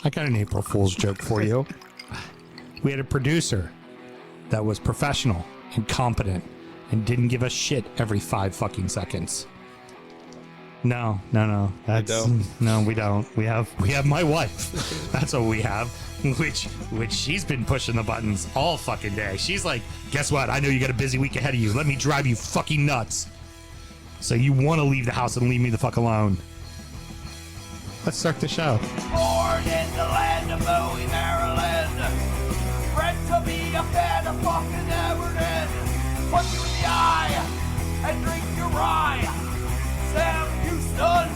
I got an April Fool's joke for you. We had a producer that was professional and competent and didn't give a shit every 5 fucking seconds. No. That's no, we don't. We have my wife. That's what we have. Which she's been pushing the buttons all fucking day. She's like, guess what? I know you got a busy week ahead of you. Let me drive you fucking nuts. So you want to leave the house and leave me the fuck alone. Let's start the show. Born in the land of Bowie, Maryland. Bred to be a fan of fucking Everton. Punch you in the eye and drink your rye. Sam Houston.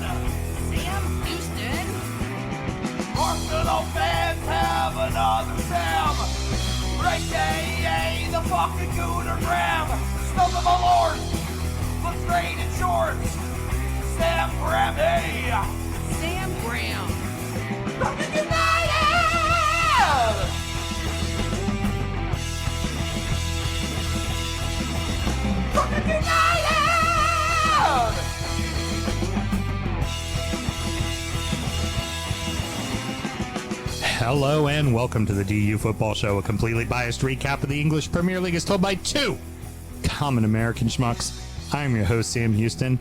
Arsenal fans have another Sam. AKA the fucking Gooner Graham. Smell the Malort. Looks great in shorts. Sam Graham, hey. Sam Graham. Fucking United! Fucking United! Hello and welcome to the DU Football Show, a completely biased recap of the English Premier League as told by two common American schmucks. I'm your host, Sam Houston,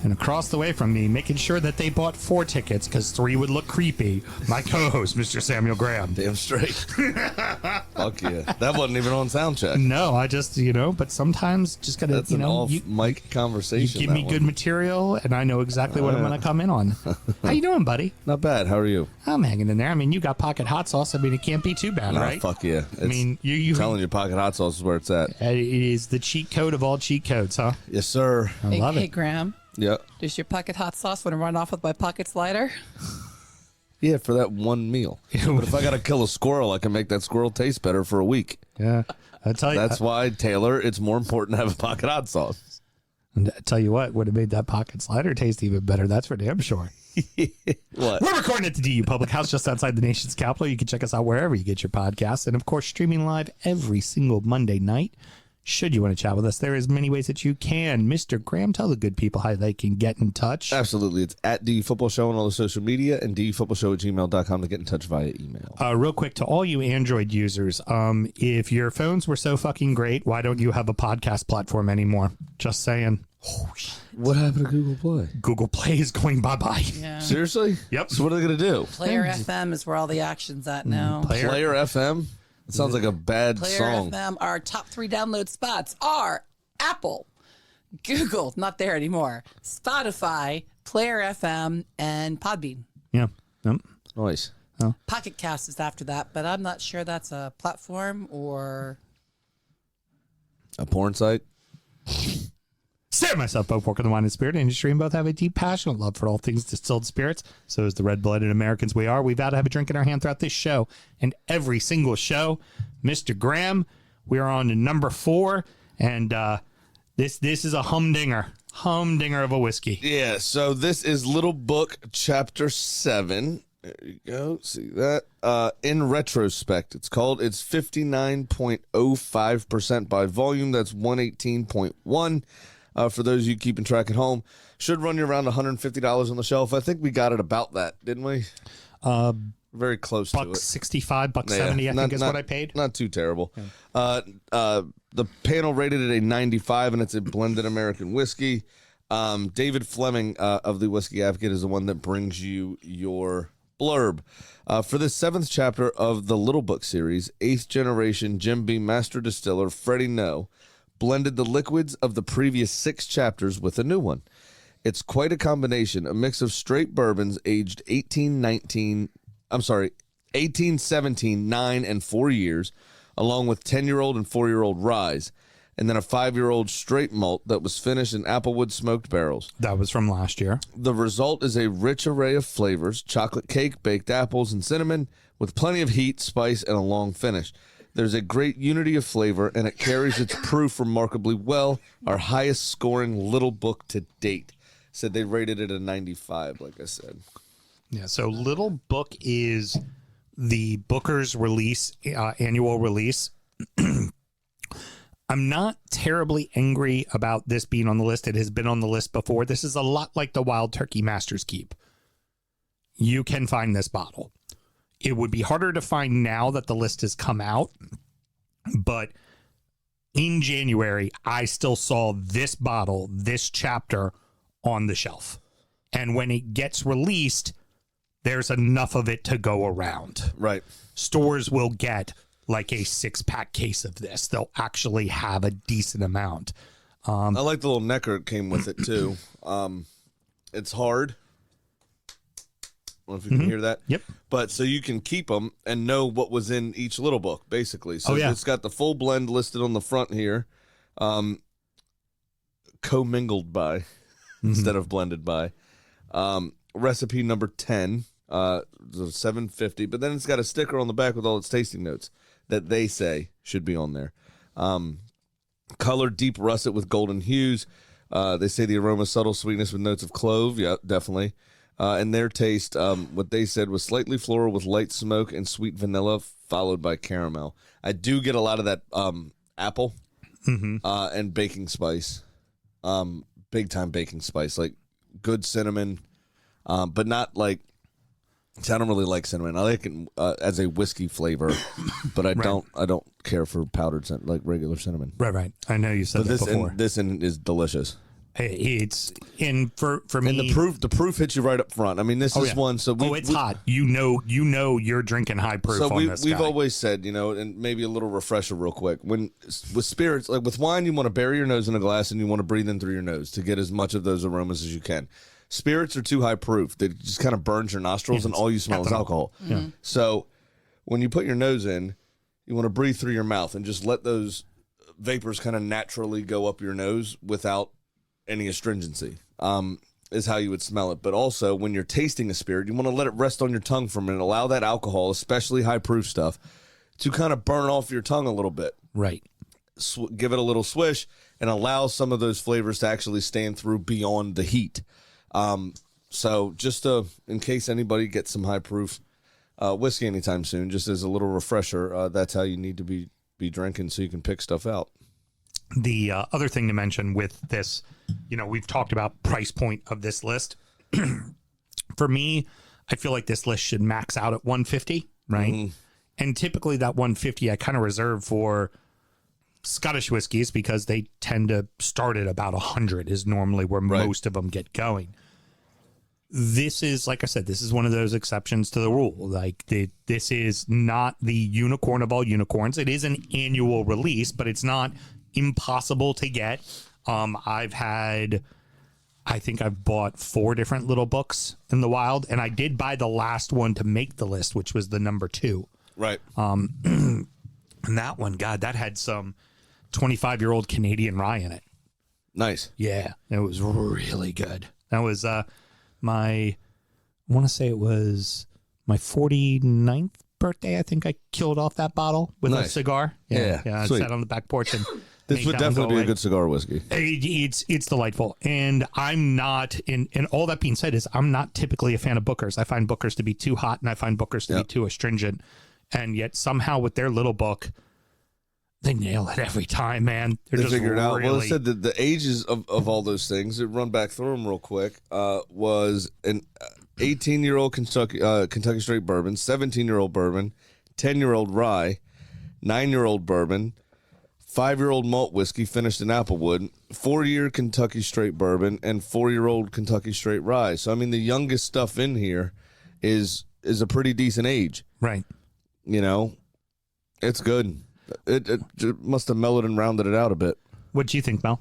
and across the way from me, making sure that they bought 4 tickets because 3 would look creepy, my co-host, Mr. Samuel Graham. Damn straight. Fuck yeah. That wasn't even on sound check. No, I just, but sometimes just gotta, That's an off-mic conversation. You give me good material, and I know exactly what I'm going to come in on. How you doing, buddy? Not bad. How are you? I'm hanging in there. I mean, you got pocket hot sauce. I mean, it can't be too bad, right? Fuck yeah. I mean, you telling you, pocket hot sauce is where it's at. It is the cheat code of all cheat codes, huh? Yes, sir. I love Hey, it. Graham. Yeah. Does your pocket hot sauce want to run off with my pocket slider? Yeah, for that one meal. But if I got to kill a squirrel, I can make that squirrel taste better for a week. Yeah. I tell you, That's why, Taylor, it's more important to have a pocket hot sauce. And I tell you what, would have made that pocket slider taste even better. That's for damn sure. What? We're recording at the DU Public House just outside the nation's capital. You can check us out wherever you get your podcasts. And, of course, streaming live every single Monday night. Should you want to chat with us, there is many ways that you can. Mr. Graham, tell the good people how they can get in touch. Absolutely. It's at DU Football Show on all the social media and dufootballshow@gmail.com to get in touch via email. Real quick, to all you Android users, if your phones were so fucking great, why don't you have a podcast platform anymore? Just saying. What happened to Google Play? Google Play is going bye-bye. Yeah. Seriously? Yep. So what are they going to do? Player FM is where all the action's at now. Player FM? It sounds like a bad Player song. FM, our top 3 download spots are Apple, Google, not there anymore, Spotify, Player FM, and Podbean. Yeah. Yep. Nice. Pocket Cast is after that, but I'm not sure that's a platform or... A porn site? Sam and myself both work in the wine and spirit industry and both have a deep, passionate love for all things distilled spirits. So as the red-blooded Americans we are, we vow to have a drink in our hand throughout this show and every single show. Mr. Graham, we are on to number 4, and this is a humdinger of a whiskey. Yeah, so this is Little Book Chapter 7. There you go. See that? In retrospect, it's called. It's 59.05% by volume. That's 118.1. For those of you keeping track at home, should run you around $150 on the shelf. I think we got it about that, didn't we? Very close to it. $1.65, $1.70, I think is what I paid. Not too terrible. The panel rated it a 95, and it's a blended American whiskey. David Fleming of the Whisky Advocate is the one that brings you your blurb. For this 7th chapter of the Little Book series, 8th generation Jim Beam Master Distiller Freddie No blended the liquids of the previous 6 chapters with a new one. It's quite a combination, a mix of straight bourbons aged 18, 17, 9, and 4 years, along with 10-year-old and 4-year-old ryes, and then a 5-year-old straight malt that was finished in applewood smoked barrels. That was from last year. The result is a rich array of flavors, chocolate cake, baked apples, and cinnamon, with plenty of heat, spice, and a long finish. There's a great unity of flavor, and it carries its proof remarkably well. Our highest scoring Little Book to date. Said they rated it a 95, like I said. Yeah, so Little Book is the Booker's release, annual release. I'm not terribly angry about this being on the list. It has been on the list before. This is a lot like the Wild Turkey Master's Keep. You can find this bottle. it would be harder to find now that the list has come out, but in January, I still saw this bottle, this chapter on the shelf. And when it gets released, there's enough of it to go around. Right. Stores will get like a 6-pack case of this. They'll actually have a decent amount. I like the little necker it came with it too. It's hard. I don't know if you can hear that. Yep. But so you can keep them and know what was in each little book, basically. So yeah. it's got the full blend listed on the front here, commingled by instead of blended by. Recipe number 10, 750. But then it's got a sticker on the back with all its tasting notes that they say should be on there. Color deep russet with golden hues. They say the aroma subtle sweetness with notes of clove. Yeah, definitely. And their taste, what they said was slightly floral with light smoke and sweet vanilla, followed by caramel. I do get a lot of that apple and baking spice, big time baking spice, like good cinnamon, but not like. I don't really like cinnamon. I like it as a whiskey flavor, but I don't care for powdered like regular cinnamon. Right. I know you said that before. This is delicious. It's in for me. And the proof hits you right up front. I mean, this is one. So it's hot. You know, you're drinking high proof. So on this we've guy. always said, and maybe a little refresher real quick. When with spirits, like with wine, you want to bury your nose in a glass and you want to breathe in through your nose to get as much of those aromas as you can. Spirits are too high proof. They just kind of burns your nostrils and all you smell is alcohol. Yeah. So when you put your nose in, you want to breathe through your mouth and just let those vapors kind of naturally go up your nose without any astringency, is how you would smell it. But also, when you're tasting a spirit, you want to let it rest on your tongue for a minute. Allow that alcohol, especially high-proof stuff, to kind of burn off your tongue a little bit. Right. Give it a little swish and allow some of those flavors to actually stand through beyond the heat. So just in case anybody gets some high-proof whiskey anytime soon, just as a little refresher, that's how you need to be drinking so you can pick stuff out. The other thing to mention with this, we've talked about price point of this list. For me, I feel like this list should max out at 150, right? Mm-hmm. And typically that 150 I kind of reserve for Scottish whiskeys because they tend to start at about 100 is normally where most of them get going. This is, like I said, this is one of those exceptions to the rule. Like this is not the unicorn of all unicorns. It is an annual release, but it's not impossible to get. I think I've bought 4 different little books in the wild, and I did buy the last one to make the list, which was the number 2. Right. And that one, God, that had some 25-year-old Canadian rye in it. Nice. Yeah, it was really good. That was I want to say it was my 49th birthday. I think I killed off that bottle with a cigar. Yeah. I sat on the back porch and this would definitely be a good cigar whiskey. It's delightful. And I'm not, and all that being said is I'm not typically a fan of Bookers. I find Bookers to be too hot and I find Bookers to be too astringent. And yet somehow with their little book, they nail it every time, man. They just figure it out. Well, it said that the ages of all those things, it run back through them real quick, was an 18-year-old Kentucky straight bourbon, 17-year-old bourbon, 10-year-old rye, 9-year-old bourbon, 5-year-old malt whiskey finished in applewood, 4-year Kentucky straight bourbon, and 4-year-old Kentucky straight rye. So, I mean, the youngest stuff in here is a pretty decent age. Right. It's good. It must have mellowed and rounded it out a bit. What do you think, Mel?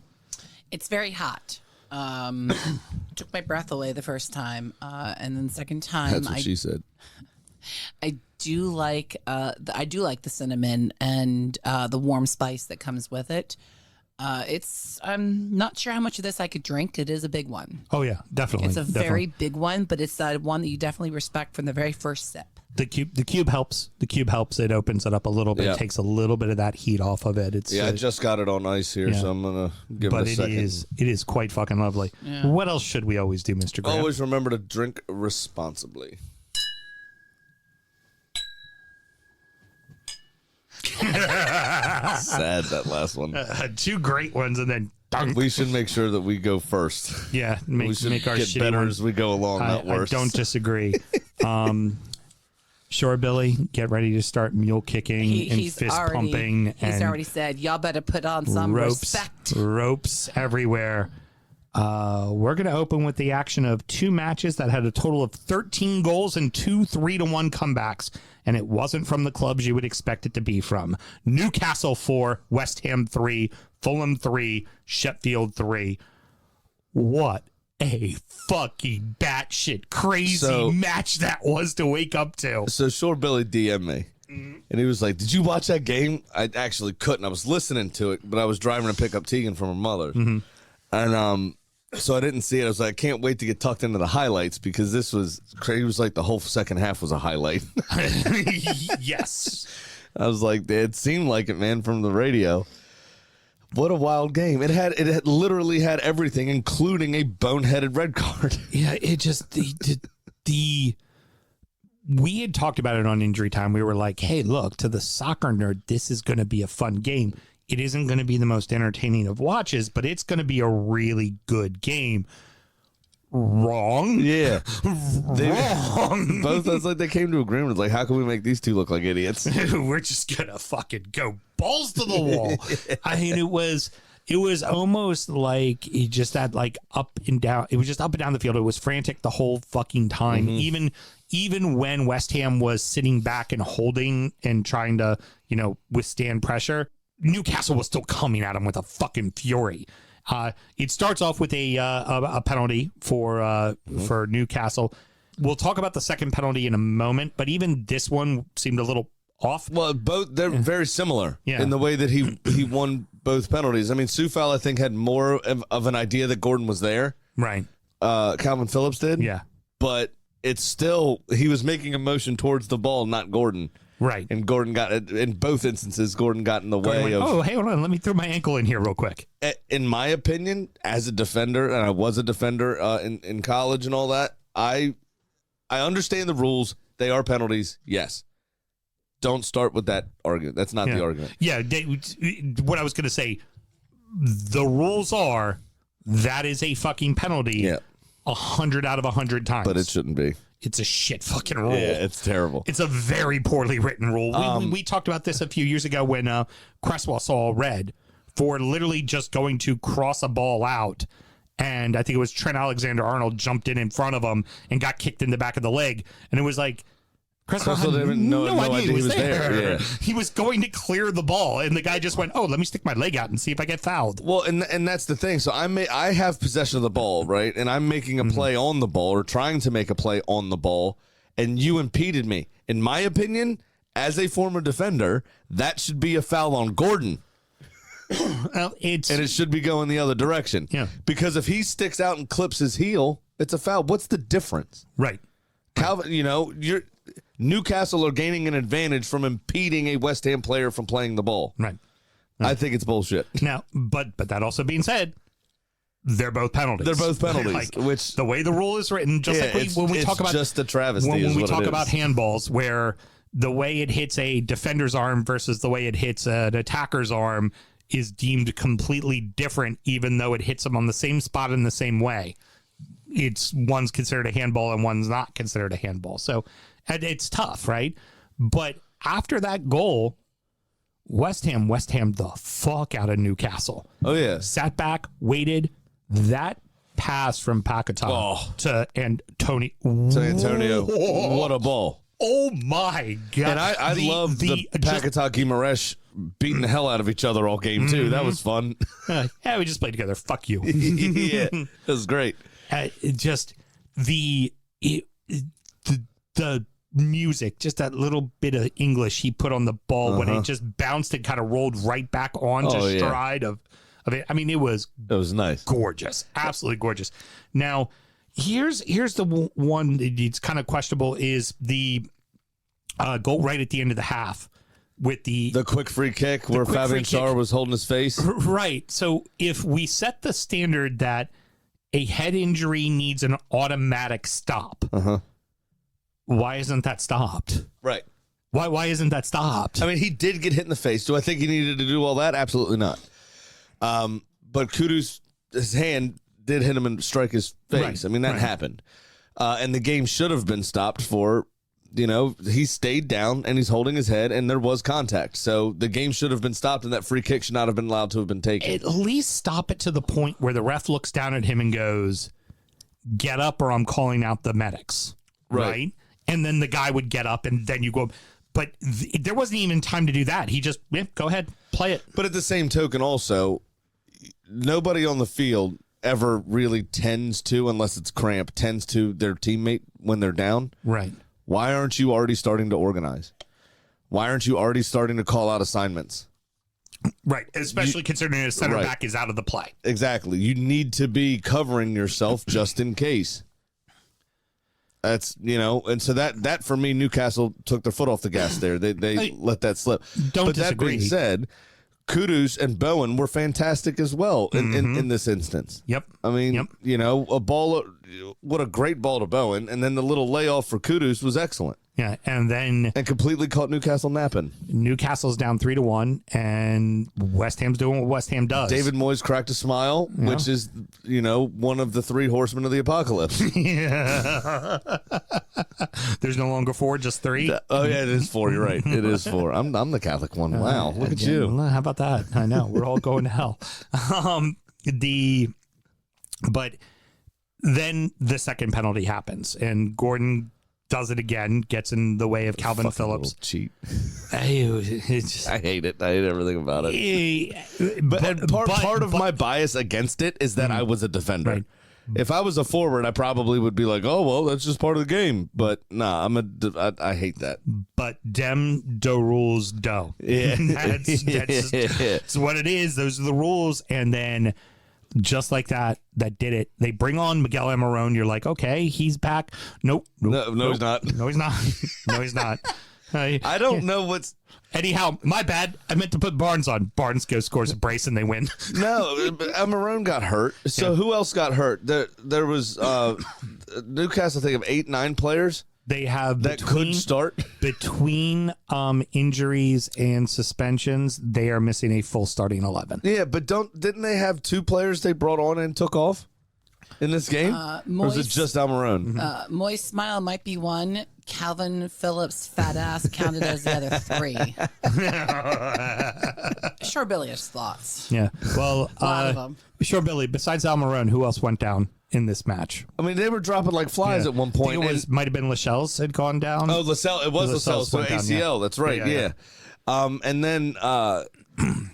It's very hot. Took my breath away the first time, and then the second time, that's what she said. I do like the cinnamon and the warm spice that comes with it. I'm not sure how much of this I could drink. It is a big one. Oh yeah, definitely. It's a very big one, but it's that one that you definitely respect from the very first sip. The cube helps. The cube helps. It opens it up a little bit. It takes a little bit of that heat off of it. I just got it on ice here, so I'm gonna give it a second. But it is quite fucking lovely. Yeah. What else should we always do, Mr. Graham? Always remember to drink responsibly. Sad, that last one. 2 great ones and then dunk. We should make sure that we go first. Yeah, we should make our get shitty better ones. as we go along, not worse. I don't disagree. Sure, Billy, get ready to start mule kicking and He's fist already, pumping. He's and already said, y'all better put on some respect. Ropes everywhere. We're going to open with the action of two matches that had a total of 13 goals and 2 3-1 comebacks. And it wasn't from the clubs you would expect it to be from. Newcastle 4, West Ham 3, Fulham 3, Sheffield 3. What a fucking batshit crazy match that was to wake up to. So Shore Billy DM'd me. And he was like, did you watch that game? I actually couldn't. I was listening to it, but I was driving to pick up Tegan from her mother. And so I didn't see it. I was like, I can't wait to get tucked into the highlights because this was crazy. It was like the whole second half was a highlight. Yes. I was like, it seemed like it, man, from the radio. What a wild game. It had literally had everything, including a boneheaded red card. Yeah, it just the we had talked about it on Injury Time. We were like, hey, look, to the soccer nerd, this is going to be a fun game. It isn't going to be the most entertaining of watches, but it's going to be a really good game. Wrong. Yeah. Wrong. Both of us, like, they came to agreement. It's like, how can we make these two look like idiots? We're just going to fucking go balls to the wall. I mean, it was almost like it just had like up and down. It was just up and down the field. It was frantic the whole fucking time. Even when West Ham was sitting back and holding and trying to, withstand pressure, Newcastle was still coming at him with a fucking fury. It starts off with a penalty for Newcastle. We'll talk about the second penalty in a moment, but even this one seemed a little off. Well, they're very similar in the way that he won both penalties. I mean, Soufal, I think, had more of an idea that Gordon was there. Right. Calvin Phillips did. Yeah. But it's still, he was making a motion towards the ball, not Gordon. Right. And Gordon got, in both instances, Gordon got in the way of... Oh, hey, hold on. Let me throw my ankle in here real quick. In my opinion, as a defender, and I was a defender in college and all that, I understand the rules. They are penalties, yes. Don't start with that argument. That's not the argument. Yeah, what I was going to say, the rules are that is a fucking penalty 100 out of 100 times. But it shouldn't be. It's a shit fucking rule. Yeah, it's terrible. It's a very poorly written rule. We talked about this a few years ago when Cresswell saw red for literally just going to cross a ball out. And I think it was Trent Alexander-Arnold jumped in front of him and got kicked in the back of the leg. And it was like, Cresswell had no idea he was there. Yeah. He was going to clear the ball, and the guy just went, "Oh, let me stick my leg out and see if I get fouled." Well, and that's the thing. So I have possession of the ball, right? And I'm making a play on the ball or trying to make a play on the ball, and you impeded me. In my opinion, as a former defender, that should be a foul on Gordon. Well, and it should be going the other direction. Yeah. Because if he sticks out and clips his heel, it's a foul. What's the difference? Right. Calvin, Newcastle are gaining an advantage from impeding a West Ham player from playing the ball. Right. I think it's bullshit. Now, but that also being said, they're both penalties. They're both penalties. Which the way the rule is written, just like when we talk about just a travesty. When we talk about handballs, where the way it hits a defender's arm versus the way it hits an attacker's arm is deemed completely different, even though it hits them on the same spot in the same way. One's considered a handball and one's not considered a handball. So it's tough, right? But after that goal, West Ham the fuck out of Newcastle. Oh, yeah. Sat back, waited. That pass from Paquetá to Antonio. What a ball. Oh, my God. And I love the Paquetá Guimaraes beating the hell out of each other all game, too. That was fun. Yeah, we just played together. Fuck you. Yeah, it was great. The music, just that little bit of English he put on the ball when it just bounced and kind of rolled right back onto stride of it. I mean, it was nice, gorgeous, absolutely gorgeous. Now, here's the one that's kind of questionable is the goal right at the end of the half with the quick free kick where Fabian Schär was holding his face. Right. So if we set the standard that a head injury needs an automatic stop. Why isn't that stopped? Right. Why isn't that stopped? I mean, he did get hit in the face. Do I think he needed to do all that? Absolutely not. But Kudus, his hand did hit him and strike his face. Right. I mean, that happened. And the game should have been stopped for he stayed down and he's holding his head, and there was contact. So the game should have been stopped, and that free kick should not have been allowed to have been taken. At least stop it to the point where the ref looks down at him and goes, "Get up, or I'm calling out the medics." Right? And then the guy would get up, and then you go. But there wasn't even time to do that. He just, go ahead, play it. But at the same token, also, nobody on the field ever really tends to, unless it's cramp, tends to their teammate when they're down. Right. Why aren't you already starting to organize? Why aren't you already starting to call out assignments? Right, especially considering a center back is out of the play. Exactly. You need to be covering yourself just in case. That's, and so that for me, Newcastle took their foot off the gas there. They let that slip. But that being said, Kudus and Bowen were fantastic as well in this instance. Yep. I mean, a ball, what a great ball to Bowen, and then the little layoff for Kudus was excellent. Yeah, and completely caught Newcastle napping. Newcastle's down 3-1, and West Ham's doing what West Ham does. David Moyes cracked a smile, which is, one of the three horsemen of the apocalypse. Yeah. There's no longer 4, just 3. Oh yeah, it is 4. You're right. It is 4. I'm the Catholic one. Wow, look at you. How about that? I know we're all going to hell. But then the second penalty happens, and Gordon does it again, gets in the way of Calvin Phillips. Cheat. I hate it. I hate everything about it. But part of my bias against it is that I was a defender. Right. If I was a forward, I probably would be like, "Oh well, that's just part of the game." But nah, I hate that. But dem do rules do. Yeah, that's what it is. Those are the rules, and then. Just like that did it. They bring on Miguel Amarone. You're like, okay, he's back. Nope. No, he's not. No, he's not. No, he's not. I don't know what's... Anyhow, my bad. I meant to put Barnes on. Barnes goes, scores a brace, and they win. No, Amarone got hurt. So who else got hurt? There was Newcastle, I think, of 8-9 players. They have that could start between injuries and suspensions. They are missing a full starting 11. Yeah, but didn't they have 2 players they brought on and took off in this game? Or was it just Almiron? Moist Smile might be one. Calvin Phillips' fat ass counted as the other 3. Sure, Billy has thoughts. Yeah, well, a lot of them. Sure, Billy. Besides Almiron, who else went down in this match? I mean, they were dropping like flies at one point. It might have been Lascelles had gone down. Oh, Lascelles. It was Lascelles. So ACL. That's right. Yeah. And then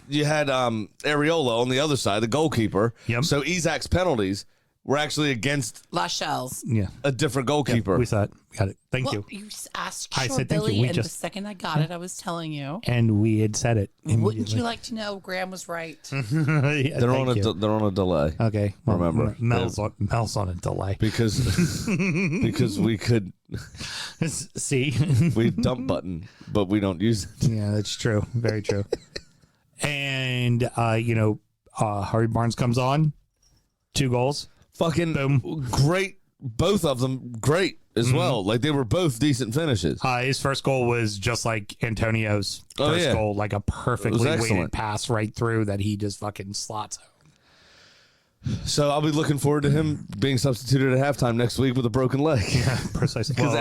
you had Areola on the other side, the goalkeeper. Yep. So Isak's penalties were actually against Lascelles. Yeah. A different goalkeeper. Yeah, we saw it. We got it. Thank you. You asked I Sure said thank Billy, you. We and just, the second I got it, I was telling you. And we had said it. Wouldn't you like to know Graham was right? Yeah, they're on a delay. Okay. Well, remember, Mel's on a delay because we could see we dump button, but we don't use it. Yeah, that's true. Very true. And Harvey Barnes comes on, 2 goals. Fucking boom. Great. Both of them great as well. Like they were both decent finishes. His first goal was just like Antonio's first goal, like a perfectly weighted pass right through that he just fucking slots home. So I'll be looking forward to him being substituted at halftime next week with a broken leg. Yeah, precisely. Because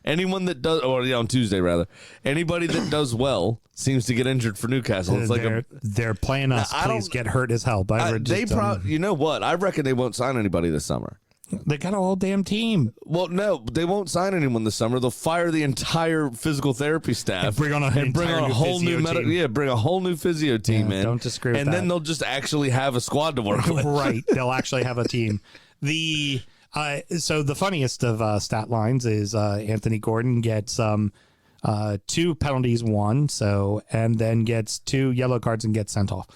anyone that does, or on Tuesday rather, anybody that does well seems to get injured for Newcastle. It's they're playing us. Please get hurt as hell. You know what? I reckon they won't sign anybody this summer. They got a whole damn team. Well, no, they won't sign anyone this summer. They'll fire the entire physical therapy staff and bring on a whole new bring a whole new physio team in. Don't disagree with that. And then they'll just actually have a squad to work with. Right, they'll actually have a team. So the funniest of stat lines is Anthony Gordon gets 2 penalties, 1, and then gets 2 yellow cards and gets sent off.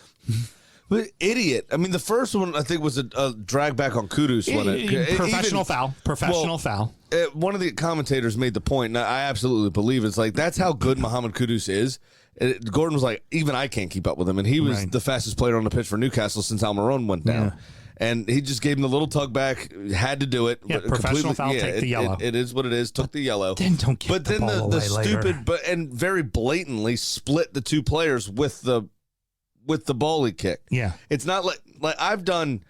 But idiot. I mean, the first one, I think, was a drag back on Kudus. Professional foul. One of the commentators made the point, and I absolutely believe it's like, that's how good Mohamed Kudus is. Gordon was like, even I can't keep up with him. And he was the fastest player on the pitch for Newcastle since Almiron went down. Yeah. And he just gave him the little tug back, had to do it. Yeah, professional foul, take the yellow. It is what it is, took the yellow. Then don't give the ball away stupid, and very blatantly split the 2 players with the ball he kicked. Yeah. It's not like I've done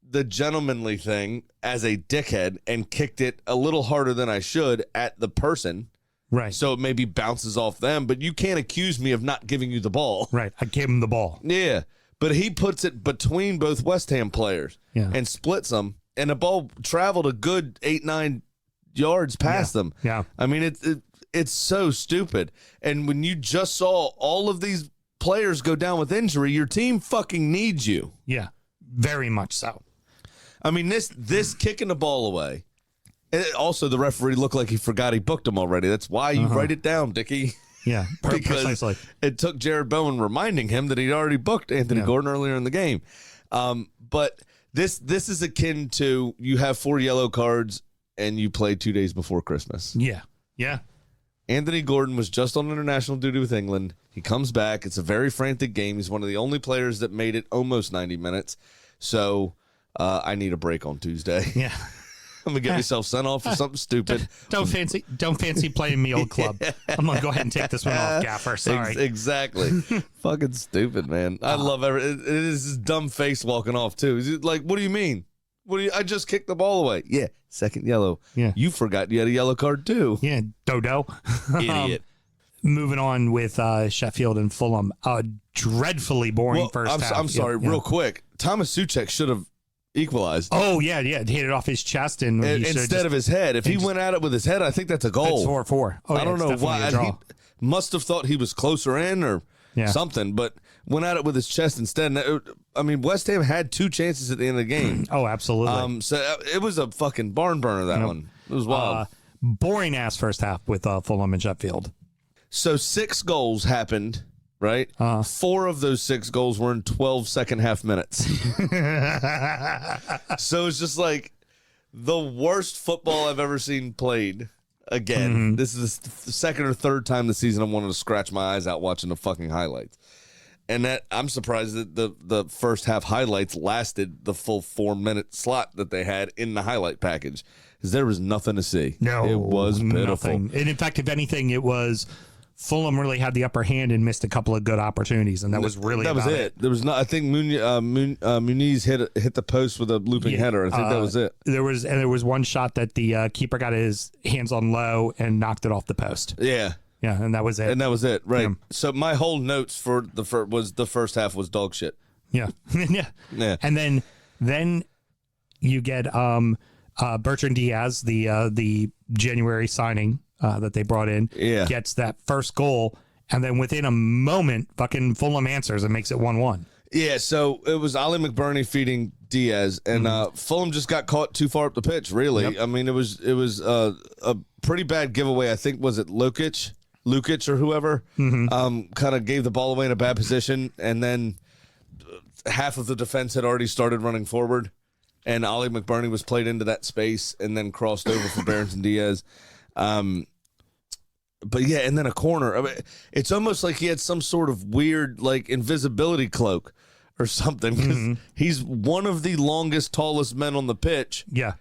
the gentlemanly thing as a dickhead and kicked it a little harder than I should at the person. Right. So it maybe bounces off them, but you can't accuse me of not giving you the ball. Right. I gave him the ball. Yeah. But he puts it between both West Ham players and splits them, and the ball traveled a good 8-9 yards past them. Yeah. I mean, it's so stupid. And when you just saw all of these players go down with injury, your team fucking needs you. Yeah. Very much so. I mean, this kicking the ball away. Also, the referee looked like he forgot he booked him already. That's why you write it down, Dickie. Yeah, because precisely. It took Jared Bowen reminding him that he'd already booked Anthony Gordon earlier in the game. But this is akin to you have 4 yellow cards and you play 2 days before Christmas. Yeah. Yeah. Anthony Gordon was just on international duty with England. He comes back. It's a very frantic game. He's one of the only players that made it almost 90 minutes. So I need a break on Tuesday. Yeah. I'm gonna get myself sent off for something stupid. Don't fancy playing me old club. I'm gonna go ahead and take this one off, Gaffer. Sorry. Exactly. Fucking stupid, man. I love it is his dumb face walking off too. He's like, what do you mean? I just kicked the ball away. Yeah, second yellow. Yeah. You forgot you had a yellow card too. Yeah, Dodo. Idiot. Moving on with Sheffield and Fulham. Dreadfully boring first half. I'm sorry, real quick. Thomas Suchek should have equalized. Oh, yeah. Hit it off his chest and instead of his head. If he went at it with his head, I think that's a goal. It's 4-4. Oh, I don't know why. He must have thought he was closer in or something, but went at it with his chest instead. I mean, West Ham had 2 chances at the end of the game. Oh, absolutely. So it was a fucking barn burner, that one. It was wild. Boring ass first half with Fulham and Sheffield. So 6 goals happened, right? 4 of those 6 goals were in 12 second half minutes. So it's just like the worst football I've ever seen played. Again, this is the second or third time this season I wanted to scratch my eyes out watching the fucking highlights. And that I'm surprised that the first half highlights lasted the full 4-minute slot that they had in the highlight package, because there was nothing to see. No, it was pitiful. Nothing. And in fact, if anything, it was Fulham really had the upper hand and missed a couple of good opportunities, and that was really that was it. There was not. I think Muniz hit the post with a looping header. I think that was it. There was one shot that the keeper got his hands on low and knocked it off the post. Yeah. Yeah, and that was it. And that was it, right? Yeah. So my whole notes for the first half was dog shit. Yeah, yeah. And then you get Bertrand Diaz, the January signing that they brought in, gets that first goal, and then within a moment, fucking Fulham answers and makes it 1-1. Yeah, so it was Ali McBurney feeding Diaz, and Fulham just got caught too far up the pitch. Really, I mean, it was a pretty bad giveaway. I think was it Lukic or whoever kind of gave the ball away in a bad position, and then half of the defense had already started running forward, and Ali McBurney was played into that space and then crossed over for Bertrand Diaz. But yeah, and then a corner. I mean, it's almost like he had some sort of weird like invisibility cloak or something, because he's one of the longest, tallest men on the pitch. Yeah.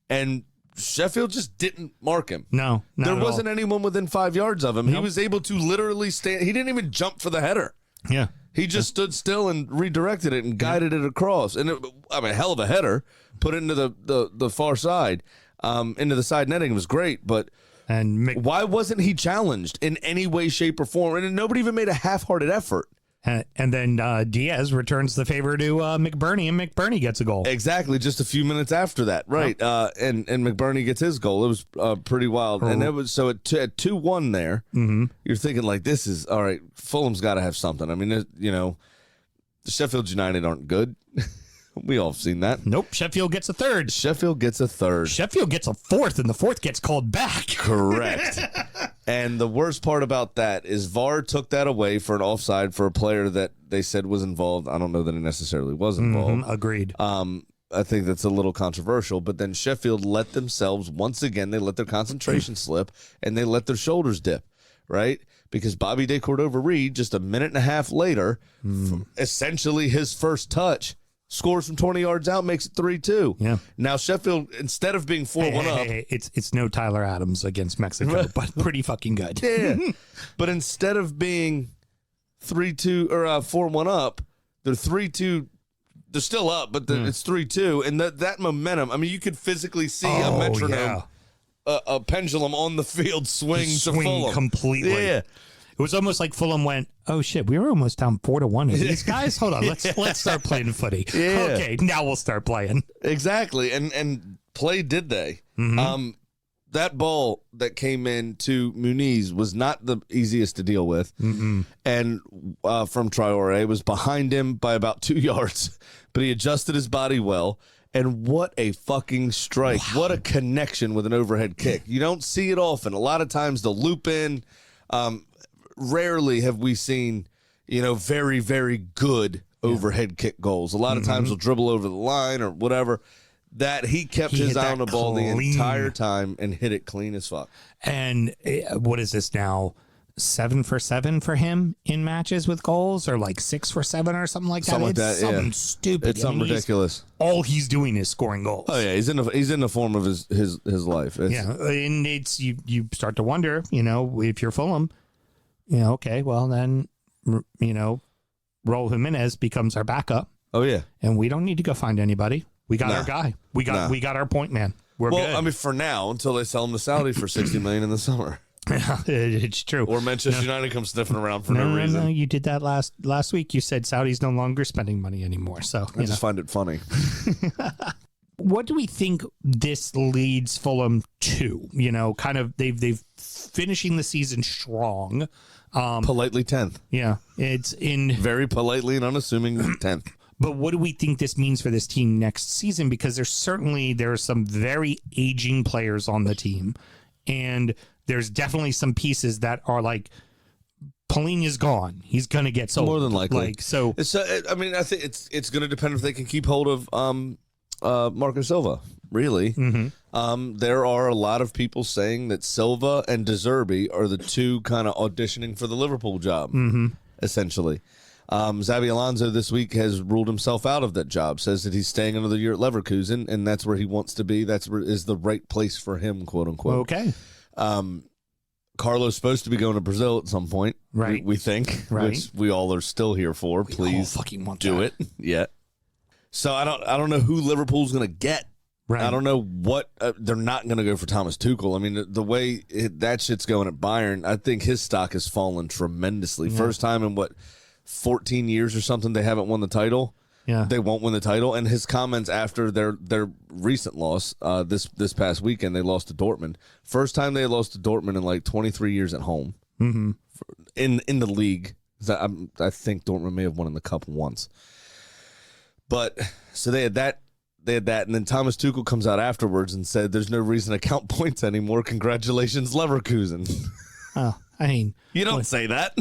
And Sheffield just didn't mark him. No, there wasn't anyone within 5 yards of him. Nope. He was able to literally stand. He didn't even jump for the header. Yeah. He just stood still and redirected it and guided it across. And hell of a header, put it into the far side, into the side netting. It was great, but why wasn't he challenged in any way, shape, or form? And nobody even made a half-hearted effort. And then Diaz returns the favor to McBurney, and McBurney gets a goal. Exactly, just a few minutes after that, right? Yep. And McBurney gets his goal. It was pretty wild, and it was so at 2-1 there. You're thinking like, this is all right. Fulham's got to have something. I mean, the Sheffield United aren't good. We all have seen that. Nope. Sheffield gets a third. Sheffield gets a third. Sheffield gets a fourth, and the fourth gets called back. Correct. And the worst part about that is VAR took that away for an offside for a player that they said was involved. I don't know that he necessarily was involved. Agreed. I think that's a little controversial, but then Sheffield let themselves, once again, they let their concentration slip, and they let their shoulders dip, right? Because Bobby De Cordova-Reid, just a minute and a half later, from essentially his first touch, scores from 20 yards out, makes it 3-2. Yeah. Now Sheffield, instead of being 4-1 up, it's no Tyler Adams against Mexico, but pretty fucking good. Yeah. But instead of being 3-2 or 4-1 up, they're 3-2. They're still up, but it's 3-2, and that momentum. I mean, you could physically see a metronome a pendulum on the field swing to Fulham completely. Yeah. It was almost like Fulham went, oh shit, we were almost down 4-1. These guys, hold on, let's start playing footy. Yeah. Okay, now we'll start playing. Exactly, and play did they? That ball that came in to Muniz was not the easiest to deal with, and from Traore was behind him by about 2 yards, but he adjusted his body well. And what a fucking strike! Wow. What a connection with an overhead kick. You don't see it often. A lot of times they'll loop in. Rarely have we seen, very, very good overhead kick goals. A lot of times they'll dribble over the line or whatever. That he kept his eye on the ball the entire time and hit it clean as fuck. And what is this now? 7 for 7 for him in matches with goals, or like 6 for 7 or something like that. Something like that. Something stupid. It's something ridiculous. All he's doing is scoring goals. Oh yeah, he's in the form of his life. And it's you start to wonder, if you're Fulham, okay, well then, Raul Jimenez becomes our backup. Oh yeah, and we don't need to go find anybody. We got our guy. We got our point man. We're good. I mean, for now, until they sell him to Saudi for $60 million in the summer. It's true. Or Manchester United comes sniffing around for no reason. No, you did that last week. You said Saudi's no longer spending money anymore. So I just find it funny. What do we think this leads Fulham to? Kind of they've finishing the season strong. Politely 10th. Yeah, it's in very politely and unassuming 10th. But what do we think this means for this team next season? Because there are some very aging players on the team, and there's definitely some pieces that are like, Palhinha's gone. He's going to get sold. More than likely. I I think it's going to depend if they can keep hold of Marco Silva, really. There are a lot of people saying that Silva and De Zerbi are the two kind of auditioning for the Liverpool job, essentially. Xabi Alonso this week has ruled himself out of that job, says that he's staying another year at Leverkusen, and that's where he wants to be. That's where is the right place for him, quote unquote. Okay. Carlo's supposed to be going to Brazil at some point, right? We think, right? Which we all are still here for. Please fucking want do it. Yeah. So I don't know who Liverpool's going to get. Right. I don't know what they're not going to go for Thomas Tuchel. I mean, the way that shit's going at Bayern, I think his stock has fallen tremendously. Yeah. First time in 14 years or something they haven't won the title. Yeah, they won't win the title. And his comments after their recent loss, this past weekend, they lost to Dortmund. First time they lost to Dortmund in like 23 years at home. In the league. I think Dortmund may have won in the cup once. But so they had that, and then Thomas Tuchel comes out afterwards and said, "There's no reason to count points anymore. Congratulations, Leverkusen." Oh, I mean, you don't say that.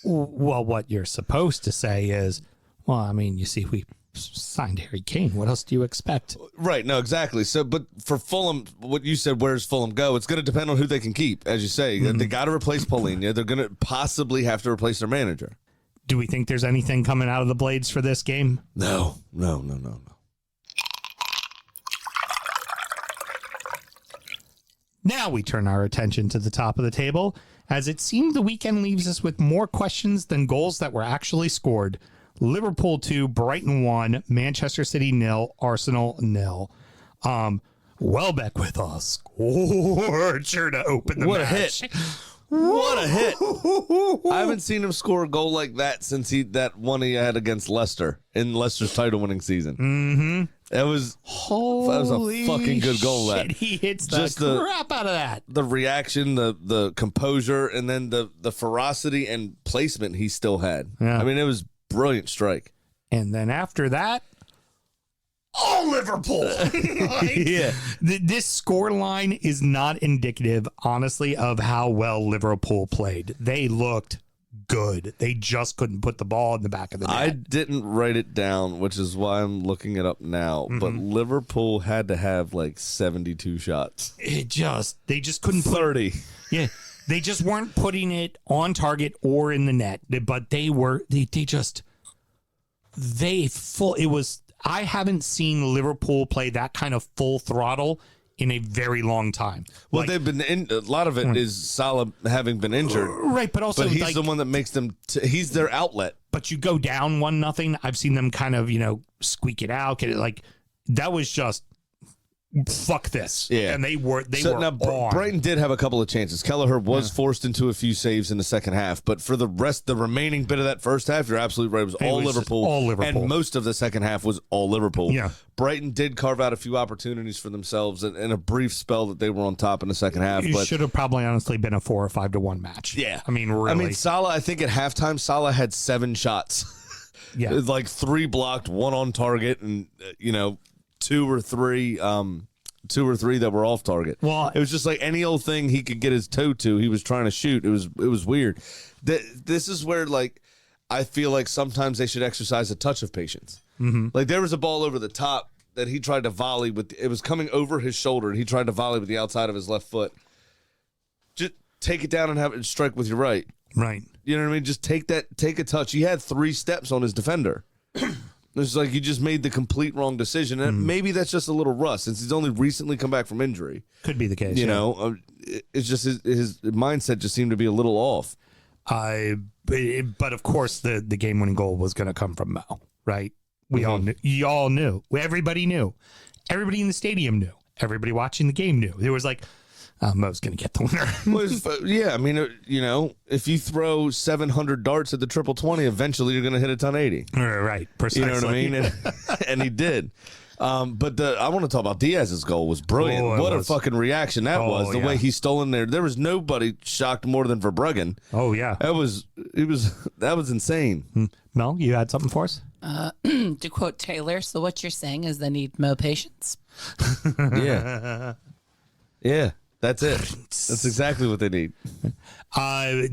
Well, what you're supposed to say is, well, I mean, you see, we signed Harry Kane. What else do you expect? Right. No, exactly. So, but for Fulham, what you said, where's Fulham go? It's going to depend on who they can keep, as you say. They got to replace Palhinha. They're going to possibly have to replace their manager. Do we think there's anything coming out of the blades for this game? No. Now we turn our attention to the top of the table, as it seemed the weekend leaves us with more questions than goals that were actually scored. Liverpool 2, Brighton 1, Manchester City 0, Arsenal 0. Welbeck with a scorcher to open the match. What a hit. What a hit. I haven't seen him score a goal like that since that one he had against Leicester in Leicester's title-winning season. That was a fucking good goal. Shit, that he hits the crap out of that. The reaction, the composure, and then the ferocity and placement he still had. Yeah. I mean, it was brilliant strike. And then after that, all Liverpool. Yeah. This score line is not indicative, honestly, of how well Liverpool played. They looked good. They just couldn't put the ball in the back of the net. I didn't write it down, which is why I'm looking it up now. But Liverpool had to have like 72 shots. They just couldn't 30. Yeah. They just weren't putting it on target or in the net. But I haven't seen Liverpool play that kind of full throttle in a very long time. Well, they've been a lot of it is Salah having been injured, right? But also, he's the one that makes them. He's their outlet. But you go down 1-0. I've seen them kind of squeak it out. Get it that was just fuck this. Yeah. And they were now, on. Brighton did have a couple of chances. Kelleher was forced into a few saves in the second half, but for the remaining bit of that first half, you're absolutely right. It was all Liverpool. All Liverpool. And most of the second half was all Liverpool. Yeah. Brighton did carve out a few opportunities for themselves in a brief spell that they were on top in the second half. It But should have probably honestly been a 4 or 5-1 match. yeah. I mean, really. Salah, I think at halftime, Salah had 7 shots. Yeah. Like 3 blocked, 1 on target, and, 2 or 3 that were off target. Well, it was just like any old thing he could get his toe to, he was trying to shoot. It was weird. This is where, like, I feel like sometimes they should exercise a touch of patience. Mm-hmm. Like, there was a ball over the top that he tried to volley with. It was coming over his shoulder, and he tried to volley with the outside of his left foot. Just take it down and have it strike with your right. Right. You know what I mean? Just take a touch. He had 3 steps on his defender. It's like you just made the complete wrong decision. And maybe that's just a little rust since he's only recently come back from injury. Could be the case. You know, it's just his mindset just seemed to be a little off. But of course, the game-winning goal was going to come from Mo, right? We all knew. You all knew. Everybody knew. Everybody in the stadium knew. Everybody watching the game knew. There was like, Mo's going to get the winner. Yeah, I mean, if you throw 700 darts at the 20-20, eventually you're going to hit a 1080. Right, precisely. You know what I mean? And he did. But I want to talk about Diaz's goal was brilliant. What a fucking reaction that was. The way he stole in there. There was nobody shocked more than Verbruggen. Oh, yeah. That was insane. Mel, you had something for us? To quote Taylor, so what you're saying is they need more patience. Yeah. Yeah. That's it. That's exactly what they need.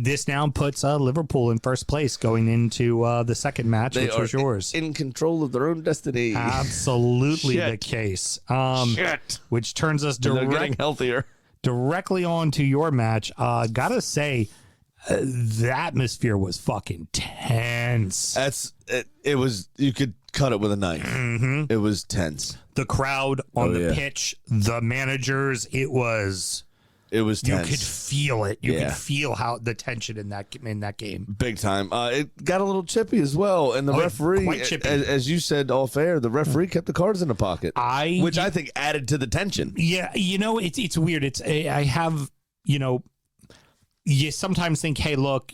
This now puts Liverpool in first place going into the second match, which was yours. In control of their own destiny. Absolutely the Shit. case. Shit. Which turns us They're getting healthier. directly on to your match. Gotta say, the atmosphere was fucking tense. It was, you could cut it with a knife. Mm-hmm. It was tense. The crowd on the pitch, the managers, it was tense. You could feel it. You Yeah. could feel how the tension in that game. Big time. It got a little chippy as well, and the referee, quite chippy. as you said off air, the referee kept the cards in the pocket, which I think added to the tension. Yeah, it's weird. I have, you sometimes think, hey, look,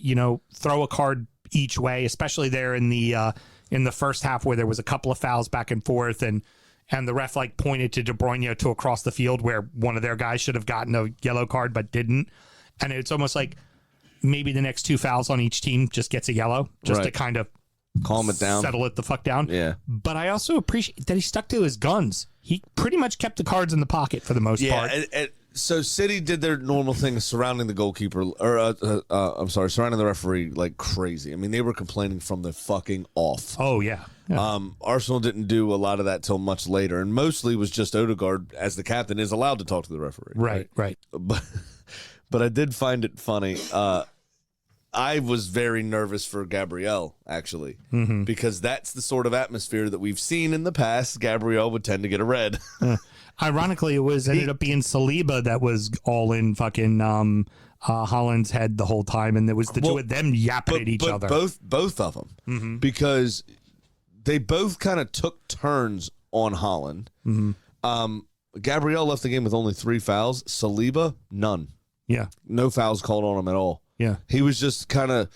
throw a card each way, especially there in the first half where there was a couple of fouls back and forth, and the ref pointed to De Bruyne to across the field where one of their guys should have gotten a yellow card but didn't, and it's almost like maybe the next 2 fouls on each team just gets a yellow just to kind of calm it down, settle it the fuck down. Yeah, but I also appreciate that he stuck to his guns. He pretty much kept the cards in the pocket for the most part. So City did their normal thing surrounding the goalkeeper, or surrounding the referee like crazy. I mean, they were complaining from the fucking off. Oh yeah. Arsenal didn't do a lot of that till much later, and mostly was just Odegaard, as the captain, is allowed to talk to the referee. Right. But I did find it funny. I was very nervous for Gabriel, actually, because that's the sort of atmosphere that we've seen in the past. Gabriel would tend to get a red. Ironically, it ended up being Saliba that was all in fucking Holland's head the whole time, and there was the two of them yapping at each other. Both of them, because they both kind of took turns on Holland. Gabriel left the game with only 3 fouls. Saliba, none. Yeah, no fouls called on him at all. Yeah, he was just kind of.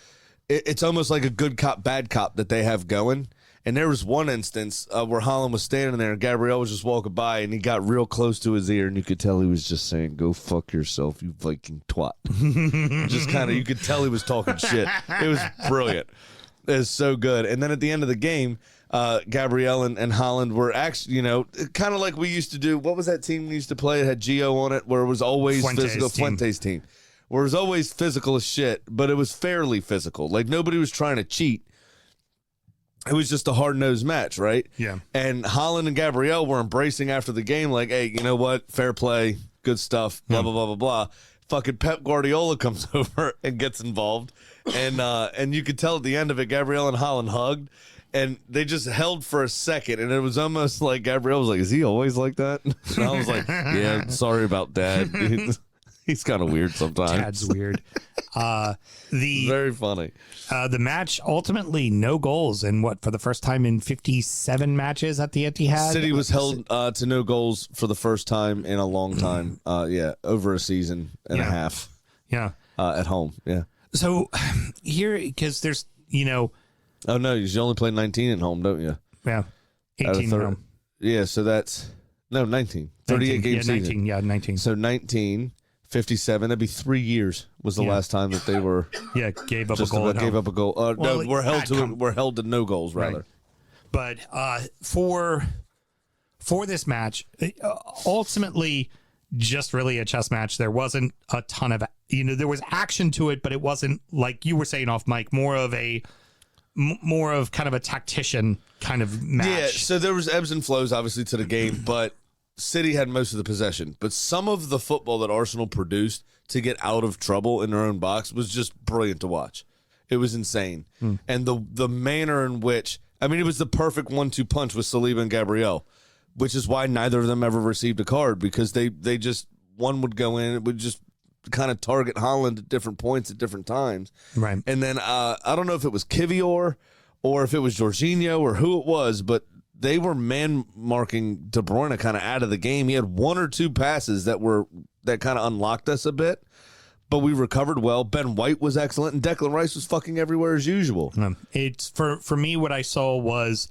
It's almost like a good cop, bad cop that they have going. And there was one instance where Holland was standing there and Gabriel was just walking by and he got real close to his ear and you could tell he was just saying, "Go fuck yourself, you Viking twat." Just kind of, you could tell he was talking shit. It was brilliant. It was so good. And then at the end of the game, Gabriel and Holland were actually, kind of like we used to do. What was that team we used to play? It had Gio on it, where it was always Fuente's team. Where it was always physical as shit, but it was fairly physical. Like nobody was trying to cheat. It was just a hard-nosed match, right? Yeah. And Holland and Gabriel were embracing after the game like, hey, you know what? Fair play, good stuff, blah, blah, blah, blah, blah. Fucking Pep Guardiola comes over and gets involved. And you could tell at the end of it, Gabriel and Holland hugged. And they just held for a second. And it was almost like Gabriel was like, is he always like that? And I was like, yeah, sorry about that. He's kind of weird sometimes. Chad's weird. Very funny. The match ultimately no goals, and for the first time in 57 matches at the Etihad. City was held to no goals for the first time in a long time. Over a season and a half. Yeah. At home. Yeah. So here, because there's, Oh, no, you only play 19 at home, don't you? Yeah. 18 at home. Yeah, so that's... No, 19. 38 games. 19. Yeah, 19. So 19, 57. That'd be 3 years was the last time that they were... Yeah, gave up just a goal. Gave up a goal. No, we're held to no goals, rather. Right. But for this match, ultimately... just really a chess match. There wasn't a ton of, there was action to it, but it wasn't like you were saying off mic, more of kind of a tactician kind of match. Yeah, so there was ebbs and flows obviously to the game, but City had most of the possession. But some of the football that Arsenal produced to get out of trouble in their own box was just brilliant to watch. It was insane. And the manner in which, it was the perfect 1-2 punch with Saliba and Gabriel. Which is why neither of them ever received a card, because they just, one would go in, it would just kind of target Haaland at different points at different times. Right. And then I don't know if it was Kivior or if it was Jorginho or who it was, but they were man-marking De Bruyne kind of out of the game. He had one or two passes that kind of unlocked us a bit, but we recovered well. Ben White was excellent, and Declan Rice was fucking everywhere as usual. It's for me, what I saw was...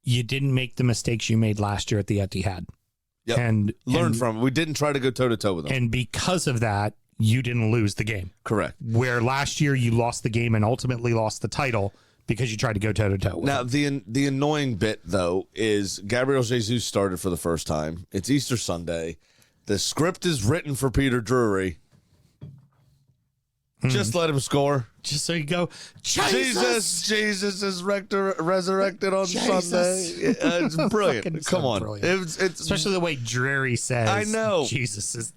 you didn't make the mistakes you made last year at the Etihad. Yep. And learned from it. We didn't try to go toe-to-toe with them. And because of that, you didn't lose the game. Correct. Where last year you lost the game and ultimately lost the title because you tried to go toe-to-toe with Now, them. the annoying bit, though, is Gabriel Jesus started for the first time. It's Easter Sunday. The script is written for Peter Drury. Just let him score. Just so you go, Jesus is resurrected on Sunday. It's brilliant. Come on. Brilliant. It's especially the way Drury says. I know. Jesus is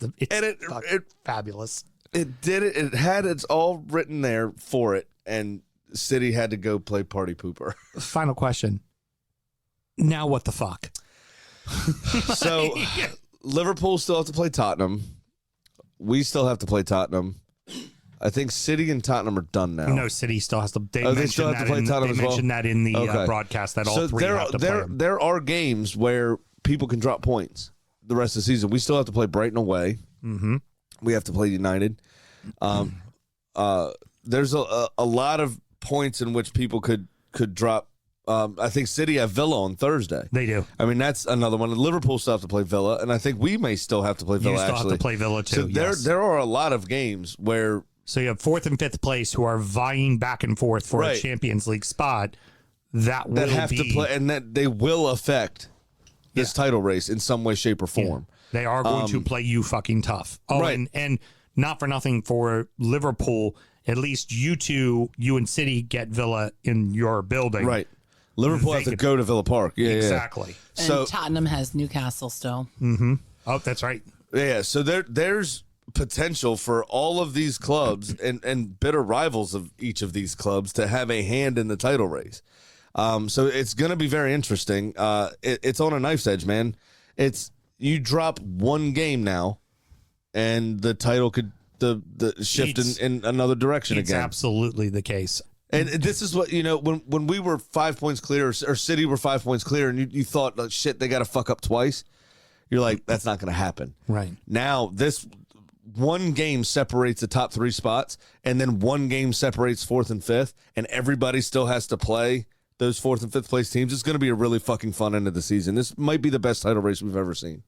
fabulous. It did it. It had it's all written there for it, and City had to go play party pooper. Final question. Now what the fuck? So Liverpool still have to play Tottenham. We still have to play Tottenham. I think City and Tottenham are done now. No, City still has to. They still have to play Tottenham as well? Mentioned that in the broadcast that all three have to play them. There are games where people can drop points the rest of the season. We still have to play Brighton away. Mm-hmm. We have to play United. There's a lot of points in which people could drop. I think City have Villa on Thursday. They do. That's another one. Liverpool still have to play Villa, and I think we may still have to play Villa. You still have to play Villa too. So there are a lot of games where. So you have 4th and 5th place who are vying back and forth for a Champions League spot. That have to play, and that they will affect this title race in some way, shape, or form. Yeah. They are going to play you fucking tough. Oh, right. and not for nothing for Liverpool. At least you and City get Villa in your building. Right. Liverpool have to go to Villa Park. Yeah, exactly. And so Tottenham has Newcastle still. Mm-hmm. Oh, that's right. Yeah. So there's potential for all of these clubs and bitter rivals of each of these clubs to have a hand in the title race. So it's going to be very interesting. It's on a knife's edge, man. You drop one game now, and the title could the shift in another direction again. It's absolutely the case. And this is what, when we were 5 points clear, or City were 5 points clear, and you thought, like, shit, they got to fuck up twice. You're like, that's not going to happen. Right. Now, this one game separates the top 3 spots, and then one game separates 4th and 5th, and everybody still has to play those 4th and 5th place teams. It's going to be a really fucking fun end of the season. This might be the best title race we've ever seen.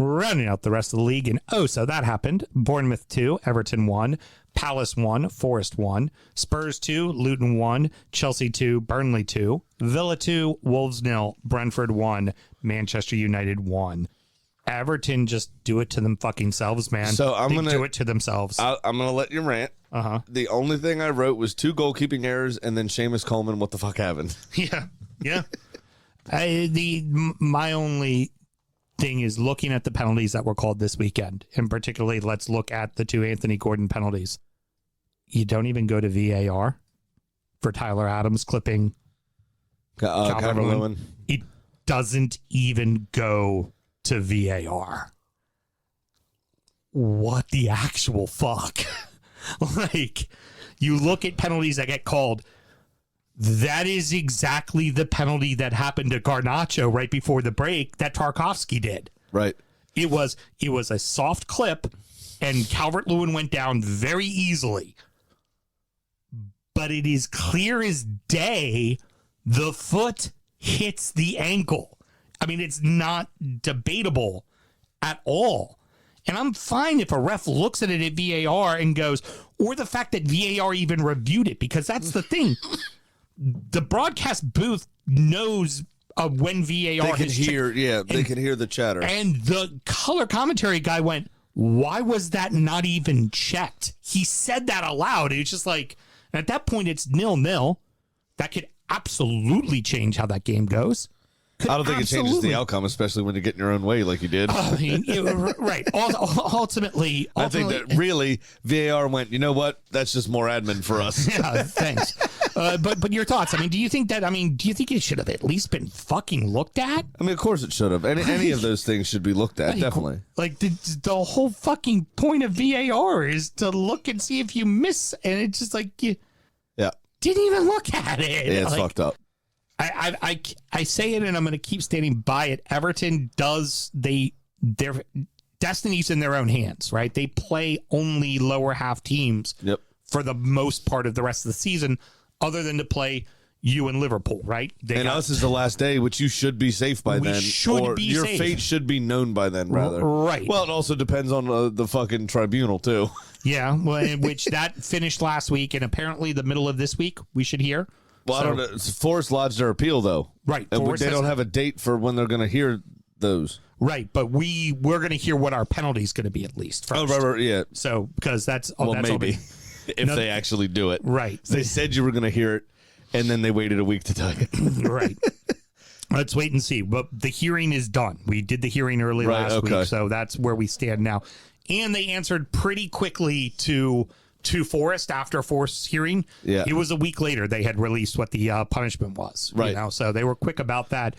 Rounding out the rest of the league, and so that happened. Bournemouth 2, Everton 1, Palace 1, Forest 1, Spurs 2, Luton 1, Chelsea 2, Burnley 2, Villa 2, Wolves 0, Brentford 1, Manchester United 1. Everton just do it to them fucking selves, man. So I'm going to do it to themselves. I'm going to let you rant. Uh-huh. The only thing I wrote was 2 goalkeeping errors and then Seamus Coleman, what the fuck happened? Yeah. My only thing is looking at the penalties that were called this weekend, and particularly let's look at the 2 Anthony Gordon penalties. You don't even go to VAR for Tyler Adams clipping Calvert-Lewin. It doesn't even go to VAR. What the actual fuck? Like, you look at penalties that get called. That is exactly the penalty that happened to Garnacho right before the break that Tarkovsky did. Right. It was a soft clip, and Calvert-Lewin went down very easily. But it is clear as day the foot hits the ankle. I mean, it's not debatable at all. And I'm fine if a ref looks at it at VAR and goes, or the fact that VAR even reviewed it, because that's the thing. The broadcast booth knows when VAR They can hear, they can hear the chatter. And the color commentary guy went, why was that not even checked? He said that aloud. It's just like, at that point, it's 0-0. That could absolutely change how that game goes. I don't think it changes the outcome, especially when you get in your own way like you did. I mean, right. Ultimately, I think that really VAR went, you know what? That's just more admin for us. Yeah, thanks. But your thoughts? I mean, do you think it should have at least been fucking looked at? I mean, of course it should have. Any of those things should be looked at, definitely. Like, the whole fucking point of VAR is to look and see if you miss, and it's just like, you didn't even look at it. Yeah, it's like, fucked up. I say it, and I'm going to keep standing by it. Everton their destiny's in their own hands, right? They play only lower half teams for the most part of the rest of the season, other than to play you and Liverpool, right? Us is the last day, which you should be safe by then. Your fate should be known by then, rather. Right. Well, it also depends on the fucking tribunal, too. Yeah, well, which that finished last week, and apparently the middle of this week we should hear. Well, I don't know. Forest lodged their appeal, though. Right. And they don't have a date for when they're going to hear those. Right, but we're going to hear what our penalty is going to be at least first. Oh, right, yeah. So, because that's maybe if they actually do it. Right. They said you were going to hear it, and then they waited a week to tell you. Right. Let's wait and see. But the hearing is done. We did the hearing early last week, so that's where we stand now. And they answered pretty quickly to Forrest after Forrest's hearing. Yeah. It was a week later they had released what the punishment was. Right. You know? So they were quick about that.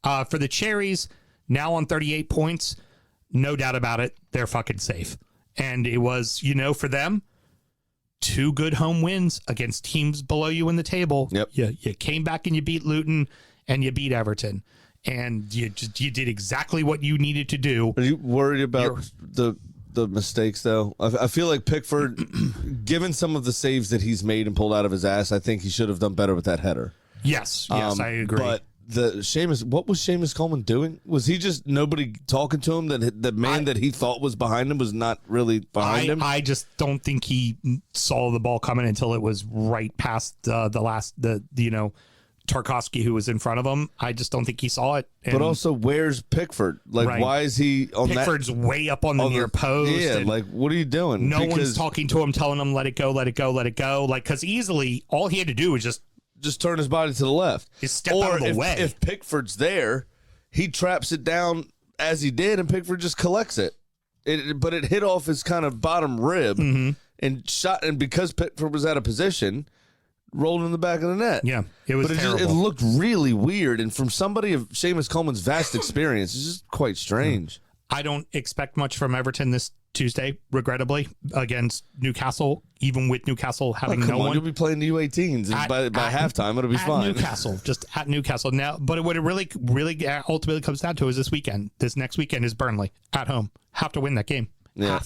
For the Cherries, now on 38 points, no doubt about it, they're fucking safe. And it was, for them, 2 good home wins against teams below you in the table. Yep. You came back and you beat Luton and you beat Everton. And you did exactly what you needed to do. Are you worried about the mistakes, though? I feel like Pickford, given some of the saves that he's made and pulled out of his ass, I think he should have done better with that header. Yes, I agree. But what was Seamus Coleman doing? Was he just nobody talking to him? That the man that he thought was behind him was not really behind him? I just don't think he saw the ball coming until it was right past Tarkovsky, who was in front of him. I just don't think he saw it. But also, where's Pickford? Like, why is he on Pickford's way up on the near post. Yeah, like, what are you doing? No one's talking to him, telling him, let it go, let it go, let it go. Like, because easily, all he had to do was just turn his body to the left. Just step out of the way. If Pickford's there, he traps it down as he did, and Pickford just collects it. But it hit off his kind of bottom rib and shot, and because Pickford was out of position, rolled in the back of the net. Yeah, it was terrible. It looked really weird, and from somebody of Seamus Coleman's vast experience, it's just quite strange. I don't expect much from Everton this Tuesday, regrettably, against Newcastle, even with Newcastle having no one. You'll be playing the U18s, and by halftime, it'll be fine. Newcastle, just at Newcastle. Now, but what it really ultimately comes down to is this weekend. This next weekend is Burnley at home. Have to win that game. Yeah.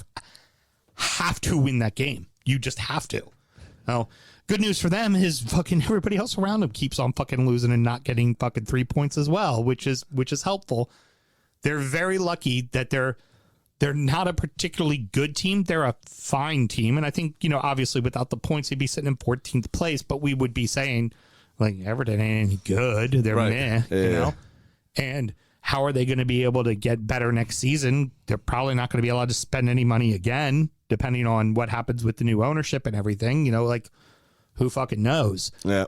Have to win that game. You just have to. Well, good news for them is fucking everybody else around them keeps on fucking losing and not getting fucking 3 points as well, which is helpful. They're very lucky that they're not a particularly good team. They're a fine team. And I think, obviously without the points, they'd be sitting in 14th place, but we would be saying, like, Everton ain't any good. They're meh, And how are they going to be able to get better next season? They're probably not going to be allowed to spend any money again, depending on what happens with the new ownership and everything. Like, who fucking knows? Yeah.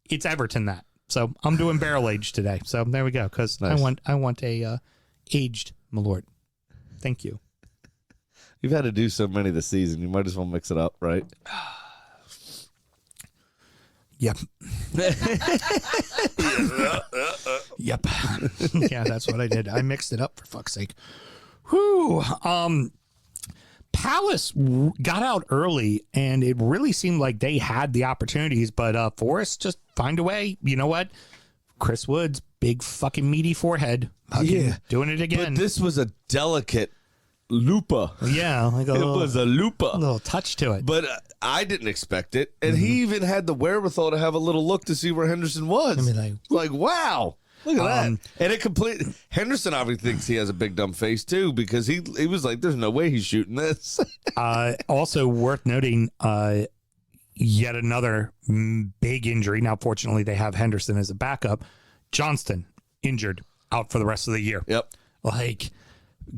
It's Everton that. So I'm doing barrel aged today. So there we go. Because nice. I want a aged Malort. Thank you. You've had to do so many this season. You might as well mix it up, right? Yep. Yep. Yeah, that's what I did. I mixed it up for fuck's sake. Whew. Palace got out early, and it really seemed like they had the opportunities, but Forest just find a way. You know what? Chris Wood's big fucking meaty forehead. Doing it again. But this was a delicate lupa. Yeah, like It was a lupa. a little touch to it. But I didn't expect it. And he even had the wherewithal to have a little look to see where Henderson was. I mean, like, wow. Look at that. And it completely. Henderson obviously thinks he has a big dumb face, too, because he was like, there's no way he's shooting this. Also worth noting, yet another big injury. Now, fortunately, they have Henderson as a backup. Johnston, injured, out for the rest of the year. Yep. Like,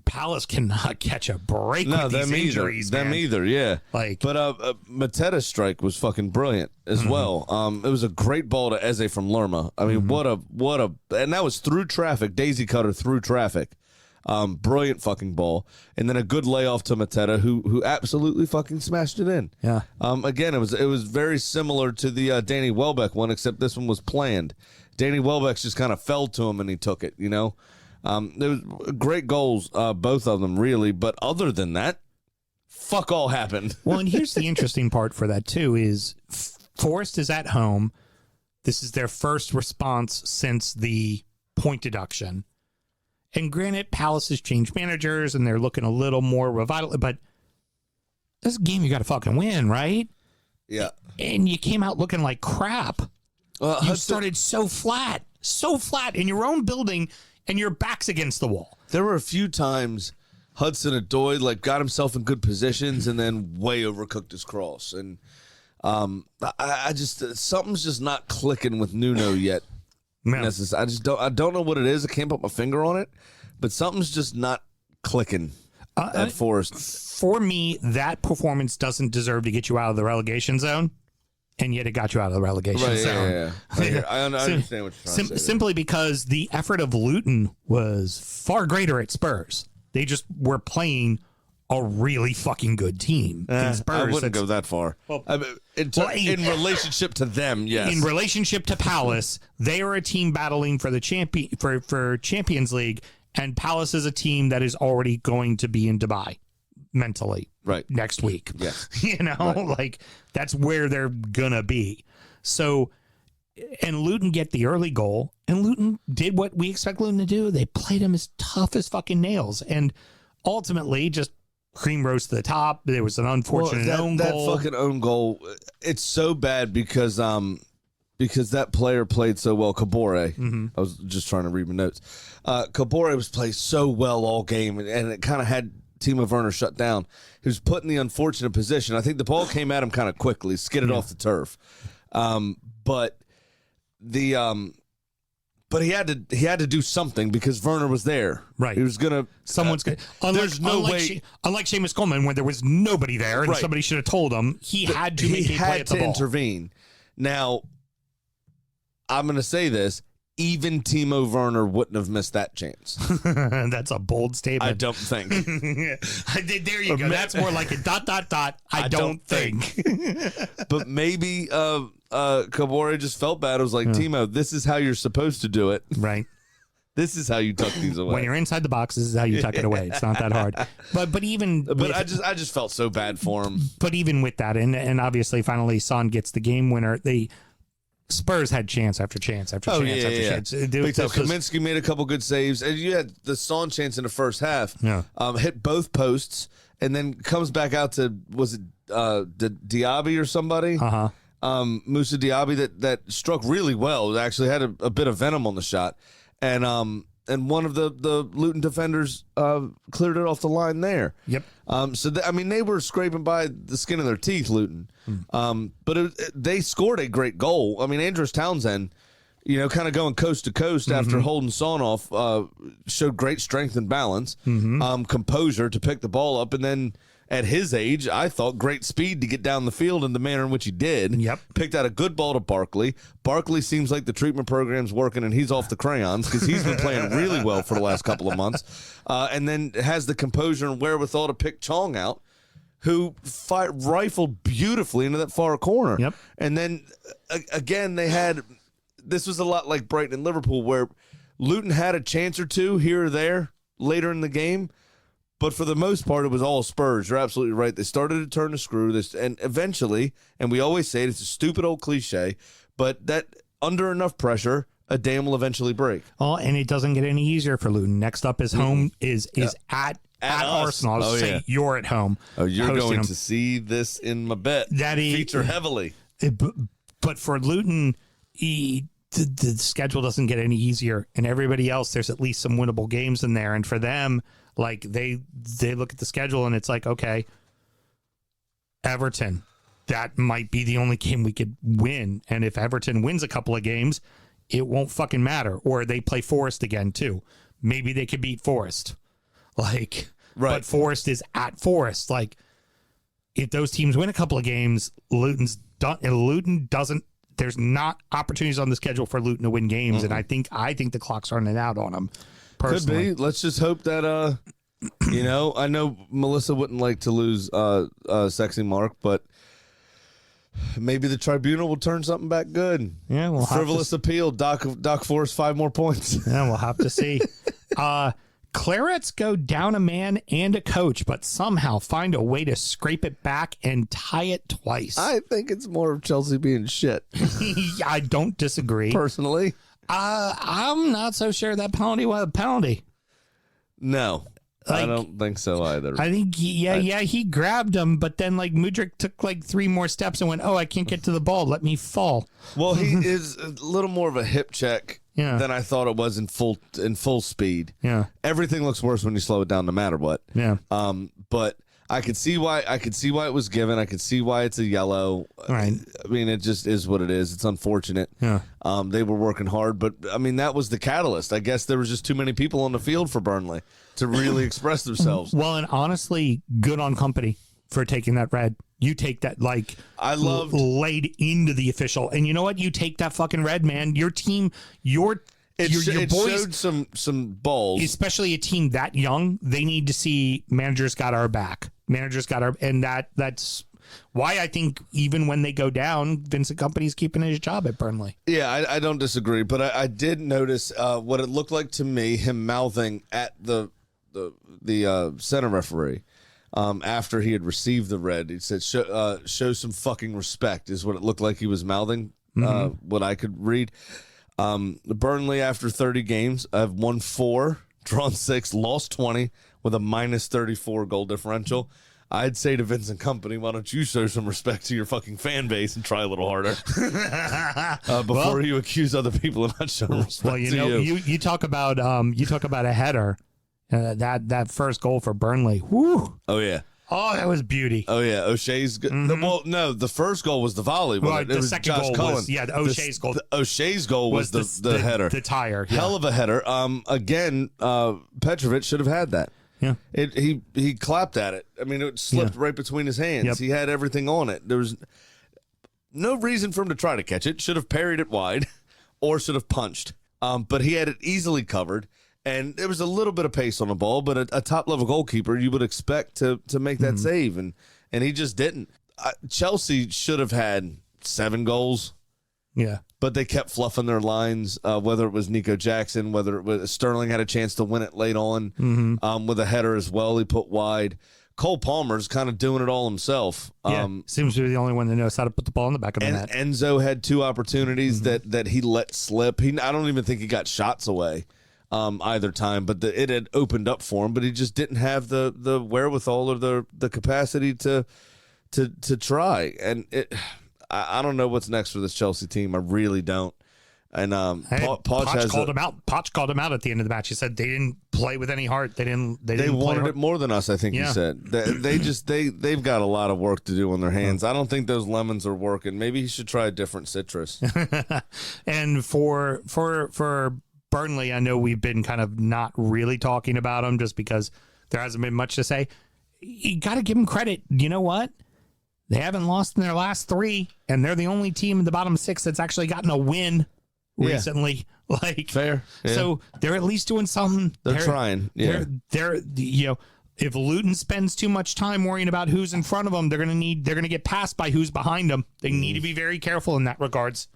Palace cannot catch a break with these injuries, man. Them either, yeah. Like, but Mateta's strike was fucking brilliant as well. It was a great ball to Eze from Lerma. I mean, what a, and that was through traffic, daisy cutter through traffic. Brilliant fucking ball, and then a good layoff to Mateta, who absolutely fucking smashed it in. Yeah. Again, it was very similar to the Danny Welbeck one, except this one was planned. Danny Welbeck's just kind of fell to him and he took it. You know. There was great goals, both of them, really. But other than that, fuck all happened. Well, and here's the interesting part for that, too, is Forest is at home. This is their first response since the point deduction. And granted, Palace has changed managers, and they're looking a little more revitalized. But this is a game you got to fucking win, right? Yeah. And you came out looking like crap. You started so flat in your own building, and your back's against the wall. There were a few times Hudson-Odoi like got himself in good positions and then way overcooked his cross. And I just something's just not clicking with Nuno yet. Man. I don't know what it is. I can't put my finger on it, but something's just not clicking at Forest. For me, that performance doesn't deserve to get you out of the relegation zone. And yet it got you out of the relegation zone. Yeah. I understand what you're trying to say. Simply because the effort of Luton was far greater at Spurs. They just were playing a really fucking good team. Spurs, I wouldn't go that far. Well, in relationship to them, yes. In relationship to Palace, they are a team battling for the for Champions League, and Palace is a team that is already going to be in Dubai mentally next week. Yes. You know, like that's where they're gonna be. So, and Luton get the early goal, and Luton did what we expect Luton to do. They played them as tough as fucking nails, and ultimately just cream rose to the top. There was an unfortunate own goal. That fucking own goal, it's so bad because that player played so well, Kabore. I was just trying to read my notes. Kabore was played so well all game, and it kind of had Timo Werner shut down. He was put in the unfortunate position. I think the ball came at him kind of quickly, skidded off the turf. But he had to do something because Werner was there. Right. He was gonna. Someone's gonna. There's no way. Unlike Seamus Coleman, when there was nobody there and somebody should have told him, he had to make a play at the ball. Intervene. Now, I'm gonna say this. Even Timo Werner wouldn't have missed that chance. That's a bold statement. I don't think. There you go. That's more like a ... I don't think. But maybe Kabore just felt bad. It was like, Timo, this is how you're supposed to do it. Right. This is how you tuck these away. When you're inside the box, this is how you tuck it away. It's not that hard. But I just felt so bad for him. But even with that, and obviously finally Son gets the game winner. Spurs had chance after chance after chance after chance. Kaminsky made a couple good saves, and you had the Son chance in the first half. Yeah. Hit both posts, and then comes back out to Diaby or somebody? Moussa Diaby that struck really well. Actually had a bit of venom on the shot, and one of the Luton defenders cleared it off the line there. Yep. So they were scraping by the skin of their teeth, Luton. But they scored a great goal. I mean, Andros Townsend, kind of going coast to coast after holding Son off, showed great strength and balance, composure to pick the ball up, and then at his age, I thought great speed to get down the field in the manner in which he did. Yep. Picked out a good ball to Barkley. Barkley seems like the treatment program's working and he's off the crayons because he's been playing really well for the last couple of months. And then has the composure and wherewithal to pick Chong out. who rifled beautifully into that far corner. Yep. And then, again, this was a lot like Brighton and Liverpool, where Luton had a chance or two here or there later in the game, but for the most part, it was all Spurs. You're absolutely right. They started to turn the screw, and eventually, and we always say it's a stupid old cliche, but that under enough pressure, a dam will eventually break. Oh, and it doesn't get any easier for Luton. Next up is home is at Arsenal. I'll say you're at home. Oh, you're going to see this in my bet. Feature heavily. But for Luton, the schedule doesn't get any easier, and everybody else, there's at least some winnable games in there. And for them, like they look at the schedule and it's like, okay, Everton, that might be the only game we could win. And if Everton wins a couple of games, it won't fucking matter. Or they play Forest again too. Maybe they could beat Forest. Like, right. But Forest is at Forest. Like, if those teams win a couple of games, Luton doesn't. There's not opportunities on the schedule for Luton to win games, and I think the clock's running out on them. Personally. Could be. Let's just hope that I know Melissa wouldn't like to lose Sexy Mark, but maybe the tribunal will turn something back good. Yeah, we'll frivolous appeal. Doc Forrest 5 more points. Yeah, we'll have to see. Clarets go down a man and a coach, but somehow find a way to scrape it back and tie it twice. I think it's more of Chelsea being shit. I don't disagree. Personally. I'm not so sure that penalty was a penalty. No, I don't think so either. I think, he grabbed him, but then Mudryk took 3 more steps and went, I can't get to the ball. Let me fall. Well, he is a little more of a hip check. Yeah. Than I thought it was in full speed. Yeah. Everything looks worse when you slow it down, no matter what. Yeah. But I could see why it was given. I could see why it's a yellow. Right. I mean, it just is what it is. It's unfortunate. Yeah. They were working hard, but I mean, that was the catalyst. I guess there was just too many people on the field for Burnley to really express themselves. Well, and honestly, good on company for taking that red. You take that I loved laid into the official, and you know what? You take that fucking red, man. Your team, your boys showed some balls, especially a team that young. They need to see managers got our back. Managers got our, and that's why I think even when they go down, Vincent Kompany's keeping his job at Burnley. Yeah, I don't disagree, but I did notice what it looked like to me, him mouthing at the center referee. After he had received the red, he said, show some fucking respect, is what it looked like he was mouthing, what I could read. Burnley, after 30 games, have won 4, drawn 6, lost 20, with a minus 34 goal differential. I'd say to Vincent Kompany, why don't you show some respect to your fucking fan base and try a little harder before you accuse other people of not showing respect to you. You talk about a header. That first goal for Burnley. Whoo. Oh, yeah. Oh, that was beauty. Oh, yeah. O'Shea's good. Mm-hmm. Well, no, the first goal was the volley. Well, it the was second Josh goal Cullen. was, O'Shea's goal. O'Shea's goal was the header. The tire. Yeah. Hell of a header. Again, Petrovic should have had that. Yeah. He clapped at it. I mean, it slipped right between his hands. Yep. He had everything on it. There was no reason for him to try to catch it. Should have parried it wide or should have punched. But he had it easily covered. And there was a little bit of pace on the ball, but a top-level goalkeeper, you would expect to make that save, and he just didn't. Chelsea should have had 7 goals. Yeah. But they kept fluffing their lines, whether it was Nico Jackson, whether it was Sterling had a chance to win it late on with a header as well he put wide. Cole Palmer's kind of doing it all himself. Seems to be the only one that knows how to put the ball in the back of the net. Enzo had 2 opportunities that he let slip. I don't even think he got shots away. Either time, but it had opened up for him, but he just didn't have the wherewithal or the capacity to try. And I don't know what's next for this Chelsea team. I really don't. And Poch called him out. Poch called him out at the end of the match. He said they didn't play with any heart. They wanted it more than us. I think he said they've got a lot of work to do on their hands. I don't think those lemons are working. Maybe he should try a different citrus. And for Burnley, I know we've been kind of not really talking about them just because there hasn't been much to say. You got to give them credit. You know what? They haven't lost in their last 3, and they're the only team in the bottom 6 that's actually gotten a win recently. Fair. Yeah. So they're at least doing something. They're trying. Yeah. They're If Luton spends too much time worrying about who's in front of them, they're going to get passed by who's behind them. They need to be very careful in that regards.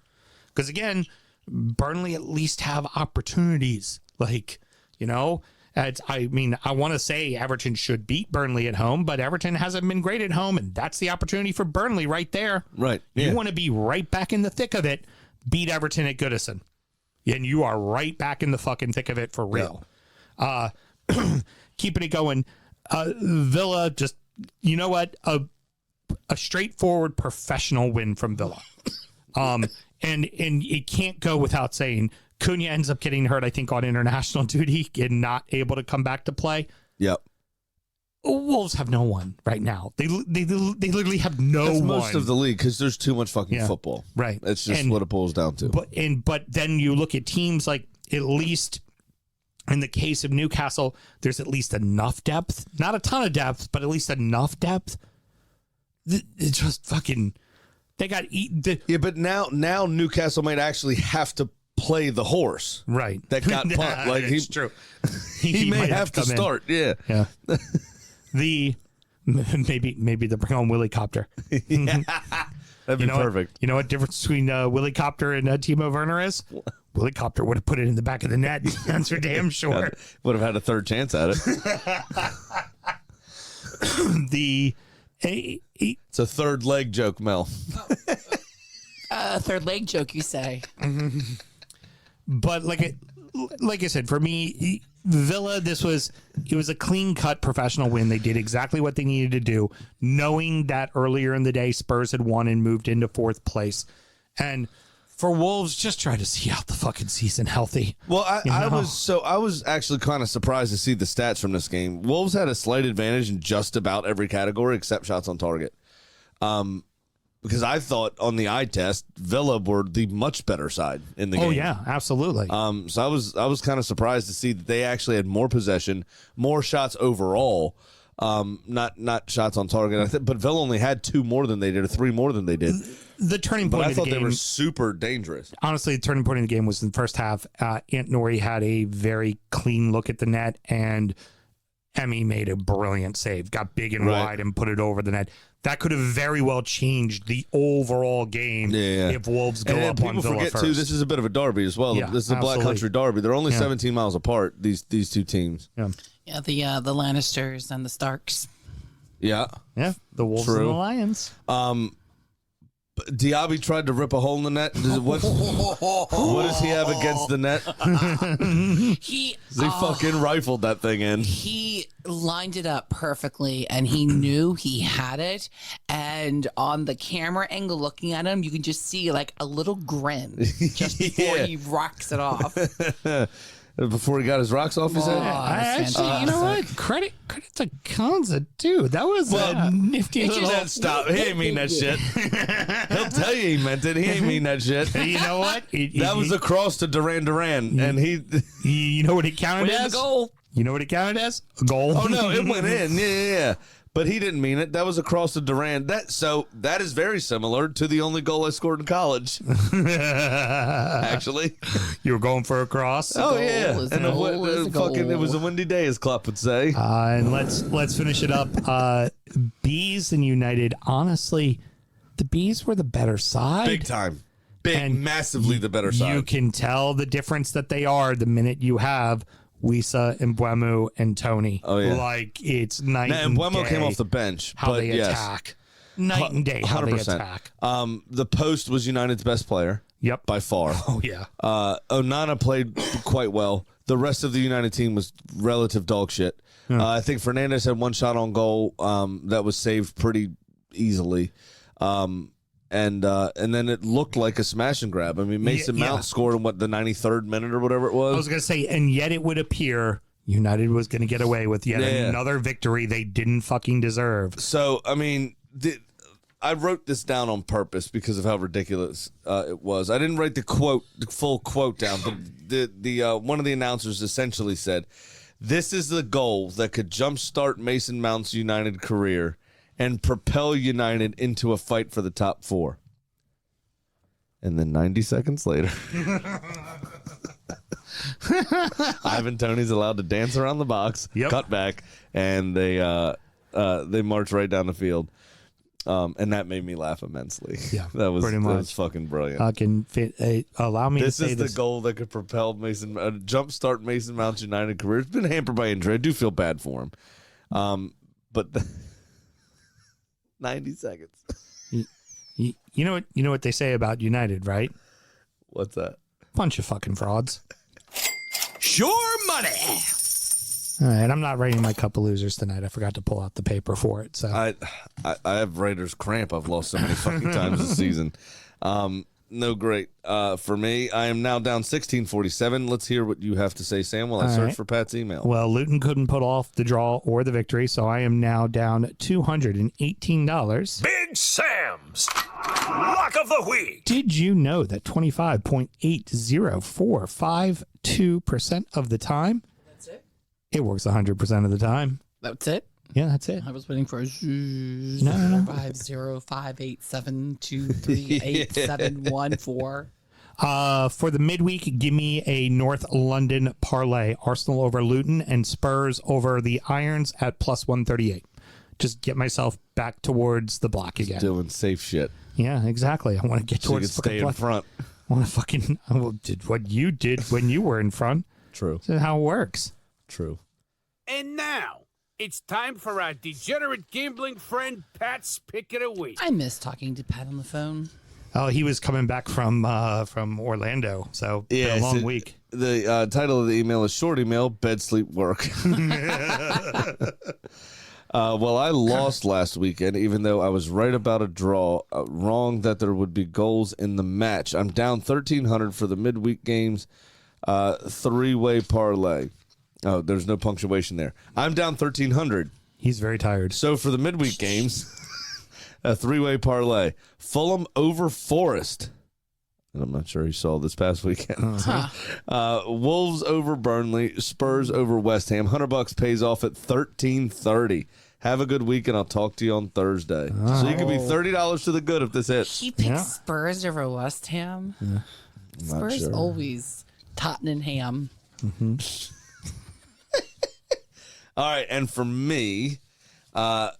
Because again, Burnley at least have opportunities. Like, you know, I want to say Everton should beat Burnley at home, but Everton hasn't been great at home, and that's the opportunity for Burnley right there. Right. Yeah. You want to be right back in the thick of it. Beat Everton at Goodison. And you are right back in the fucking thick of it for real. Yeah. Keeping it going. Villa, just, you know what? A straightforward professional win from Villa. And it can't go without saying Cunha ends up getting hurt, I think, on international duty and not able to come back to play. Yep. Wolves have no one right now. They literally have no That's one. most of the league because there's too much fucking football. Right. That's just what it boils down to. But then you look at teams like, at least in the case of Newcastle, there's at least enough depth. Not a ton of depth, but at least enough depth. It's just fucking... They got eaten. Yeah, but now Newcastle might actually have to play the horse. Right. That got pumped. Like it's true. He may have to start. Yeah. Yeah. Maybe the bring on Willy Copter. Yeah. That'd be perfect. You know what difference between Willy Copter and Timo Werner is? Willy Copter would have put it in the back of the net. That's for damn sure. Would have had a third chance at it. It's a third leg joke, Mel. Third leg joke, you say. But like I said, for me, Villa, it was a clean-cut professional win. They did exactly what they needed to do, knowing that earlier in the day Spurs had won and moved into fourth place. And for Wolves, just try to see out the fucking season healthy. Well, I was actually kind of surprised to see the stats from this game. Wolves had a slight advantage in just about every category except shots on target. Because I thought on the eye test, Villa were the much better side in the game. Oh yeah, absolutely. So I was kind of surprised to see that they actually had more possession, more shots overall. Not shots on target, but Villa only had 2 more than they did, or 3 more than they did. The turning point. But I of the thought game, they were super dangerous. Honestly, the turning point in the game was in the first half. Ant Nori had a very clean look at the net, and Emmy made a brilliant save. Got big and wide and put it over the net. That could have very well changed the overall game if Wolves go up on Villa forget first. too, this is a bit of a derby as well. Yeah, this is a Black Country derby. They're only 17 miles apart, these 2 teams. Yeah, the Lannisters and the Starks. Yeah. Yeah, the Wolves and the Lions. Diaby tried to rip a hole in the net. What does he have against the net? He fucking rifled that thing in. He lined it up perfectly, and he knew he had it. And on the camera angle looking at him, you can just see like a little grin just before he rocks it off. Before he got his rocks off his head? Actually, you know what? Credit to Konza, too. That was a nifty little... Stop. He ain't mean that shit. He'll tell you he meant it. He ain't mean that shit. You know what? That was a cross to Duran, and he... You know what it counted as? A goal. You know what it counted as? A goal. Oh, no, it went in. Yeah. But he didn't mean it. That was a cross to Duran. That is very similar to the only goal I scored in college. Actually, you were going for a cross. Oh yeah, and it was a windy day, as Klopp would say. And let's finish it up. Bees and United. Honestly, the Bees were the better side. Big time. Massively the better side. You can tell the difference that they are the minute you have Wissa and Mbeumo and Tony. Oh, yeah. Like, it's night and day. Mbeumo came off the bench. How they attack. Night and day how 100%. They attack. The post was United's best player. Yep. By far. Oh, yeah. Onana played quite well. The rest of the United team was relative dog shit. Yeah. I think Fernandes had 1 shot on goal that was saved pretty easily. And then it looked like a smash and grab. I mean, Mason Mount scored in, the 93rd minute or whatever it was? I was going to say, and yet it would appear United was going to get away with yet another victory they didn't fucking deserve. So, I mean, I wrote this down on purpose because of how ridiculous it was. I didn't write the full quote down, but the one of the announcers essentially said, "This is the goal that could jumpstart Mason Mount's United career and propel United into a fight for the top 4. And then 90 seconds later, Ivan Toney's allowed to dance around the box, cut back, and they march right down the field. And that made me laugh immensely. Yeah, that was pretty much. That was fucking brilliant. Allow me to say This is the goal that could propel jumpstart Mason Mount's United career. It's been hampered by injury. I do feel bad for him. But 90 seconds. You know what they say about United, right? What's that? Bunch of fucking frauds. Sure money. All right, I'm not writing my cup of losers tonight. I forgot to pull out the paper for it. So I have writer's cramp. I've lost so many fucking times this season. No great. For me, I am now down 16-47. Let's hear what you have to say, Sam, while I search for Pat's email. Well, Luton couldn't put off the draw or the victory, so I am now down $218. Big Sam's Lock of the Week. Did you know that 25.80452% of the time, That's it? it works 100% of the time? That's it? Yeah, that's it. I was waiting for a No. 50587238714. For the midweek, give me a North London parlay. Arsenal over Luton and Spurs over the Irons at plus 138. Just get myself back towards the block again. Doing safe shit. Yeah, exactly. I want to get So you towards can stay in front. I want to fucking did what you did when you were in front. True. That's how it works. True. And now, it's time for our degenerate gambling friend Pat's Pick of the Week. I miss talking to Pat on the phone. Oh, he was coming back from Orlando, so Yeah, been a long so week. The title of the email is Short Email, Bed, Sleep, Work. Well, I lost last weekend, even though I was right about a draw. Wrong that there would be goals in the match. I'm down 1,300 for the midweek games. Three-way parlay. Oh, there's no punctuation there. I'm down 1,300. He's very tired. So for the midweek games, a three-way parlay. Fulham over Forest. And I'm not sure you saw this past weekend. Wolves over Burnley. Spurs over West Ham. $100 pays off at $13.30. Have a good week, and I'll talk to you on Thursday. So you could be $30 to the good if this hits. He picked Spurs over West Ham. Not Spurs sure. always Tottenham. All right, and for me, I've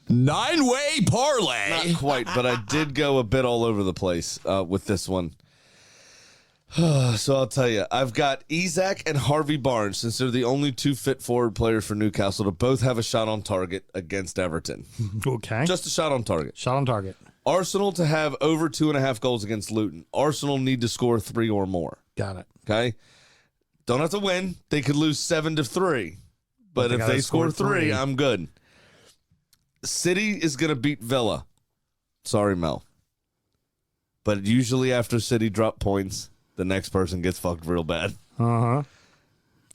9-way parlay. not quite, but I did go a bit all over the place with this one. So I'll tell you, I've got Isak and Harvey Barnes, since they're the only two fit forward players for Newcastle to both have a shot on target against Everton. Okay. Just a shot on target. Shot on target. Arsenal to have over 2.5 goals against Luton. Arsenal need to score 3 or more. Got it. Okay? Don't have to win. They could lose 7-3. But they if gotta they score score 3, three. I'm good. City is going to beat Villa. Sorry, Mel. But usually after City drop points, the next person gets fucked real bad. Uh-huh.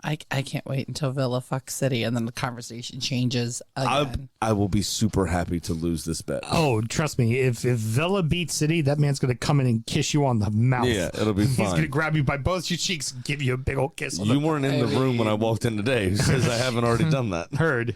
I can't wait until Villa fucks City and then the conversation changes again. I will be super happy to lose this bet. Oh, trust me, if Villa beats City, that man's going to come in and kiss you on the mouth. Yeah, it'll be He's going to fine. grab you by both your cheeks and give you a big old kiss. On You the weren't in the room when I walked in today. Who says I haven't already done that? Heard.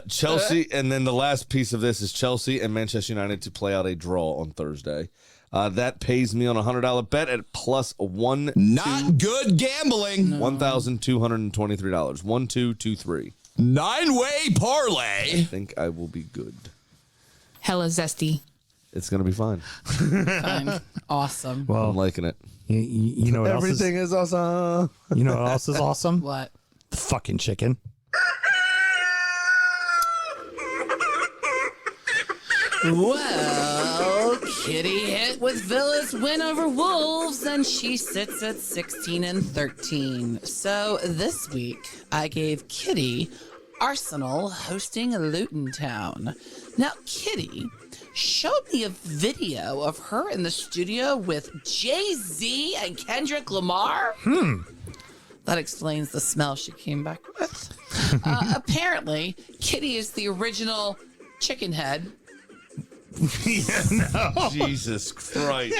Chelsea, and then the last piece of this is Chelsea and Manchester United to play out a draw on Thursday. That pays me on a $100 bet at plus Not good gambling. $1,223. 1223. 9-way parlay. I think I will be good. Hella zesty. It's gonna be fine. Fine. Awesome. I'm Well, liking it. you know what Everything is awesome. You know what else is awesome? What? The fucking chicken. Well, Kitty hit with Villa's win over Wolves, and she sits at 16-13. So this week, I gave Kitty Arsenal hosting Luton Town. Now, Kitty showed me a video of her in the studio with Jay-Z and Kendrick Lamar. That explains the smell she came back with. Apparently, Kitty is the original chicken head. Jesus Christ.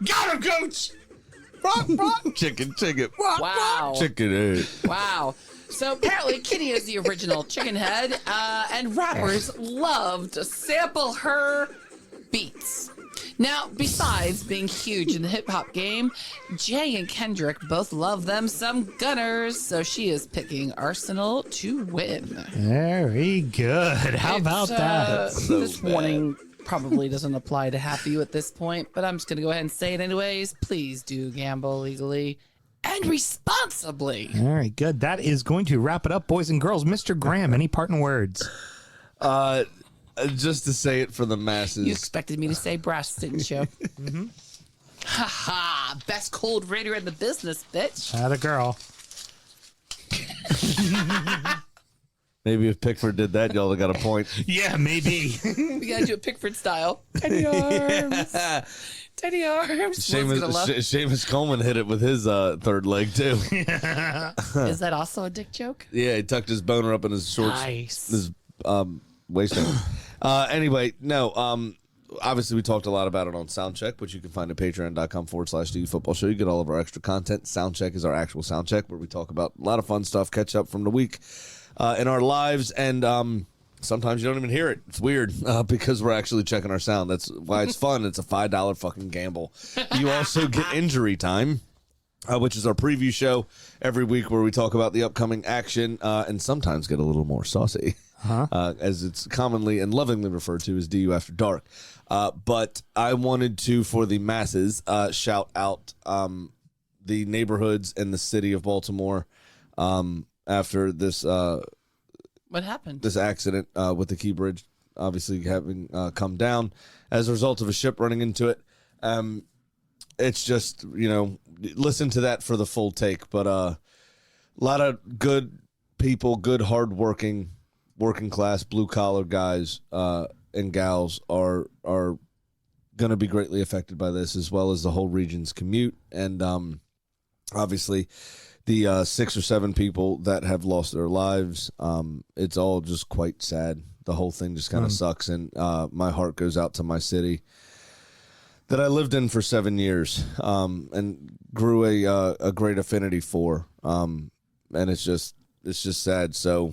Got him, coach! Chicken. Wow. Chicken head. Wow. So apparently Kitty is the original chicken head, and rappers love to sample her beats. Now, besides being huge in the hip hop game, Jay and Kendrick both love them some Gunners, so she is picking Arsenal to win. Very good. How about that? This warning probably doesn't apply to half of you at this point, but I'm just going to go ahead and say it anyways. Please do gamble legally and responsibly. Very good. That is going to wrap it up, boys and girls. Mr. Graham, any parting words? Just to say it for the masses. You expected me to say breasts, didn't you? Mm-hmm. Ha ha! Best cold reader in the business, bitch. Atta girl. Maybe if Pickford did that, y'all got a point. Yeah, maybe. We gotta do it Pickford style. Tiny arms. Tiny arms. Seamus Coleman hit it with his third leg, too. Is that also a dick joke? Yeah, he tucked his boner up in his shorts. Nice. His waistband. Anyway, no. Obviously, we talked a lot about it on Soundcheck, which you can find at patreon.com/DUFootball Show. You get all of our extra content. Soundcheck is our actual Soundcheck, where we talk about a lot of fun stuff, catch up from the week in our lives, and sometimes you don't even hear it. It's weird because we're actually checking our sound. That's why it's fun. It's a $5 fucking gamble. You also get Injury Time, which is our preview show every week where we talk about the upcoming action and sometimes get a little more saucy. As it's commonly and lovingly referred to as DU After Dark. But I wanted to, for the masses, shout out the neighborhoods and the city of Baltimore after this What happened? this accident with the Key Bridge obviously having come down as a result of a ship running into it. It's just, listen to that for the full take. But a lot of good people, good, hardworking, working class, blue collar guys and gals are going to be greatly affected by this, as well as the whole region's commute, and obviously the 6 or 7 people that have lost their lives. It's all just quite sad. The whole thing just kind of sucks, and my heart goes out to my city that I lived in for 7 years and grew a great affinity for, and it's just sad. So.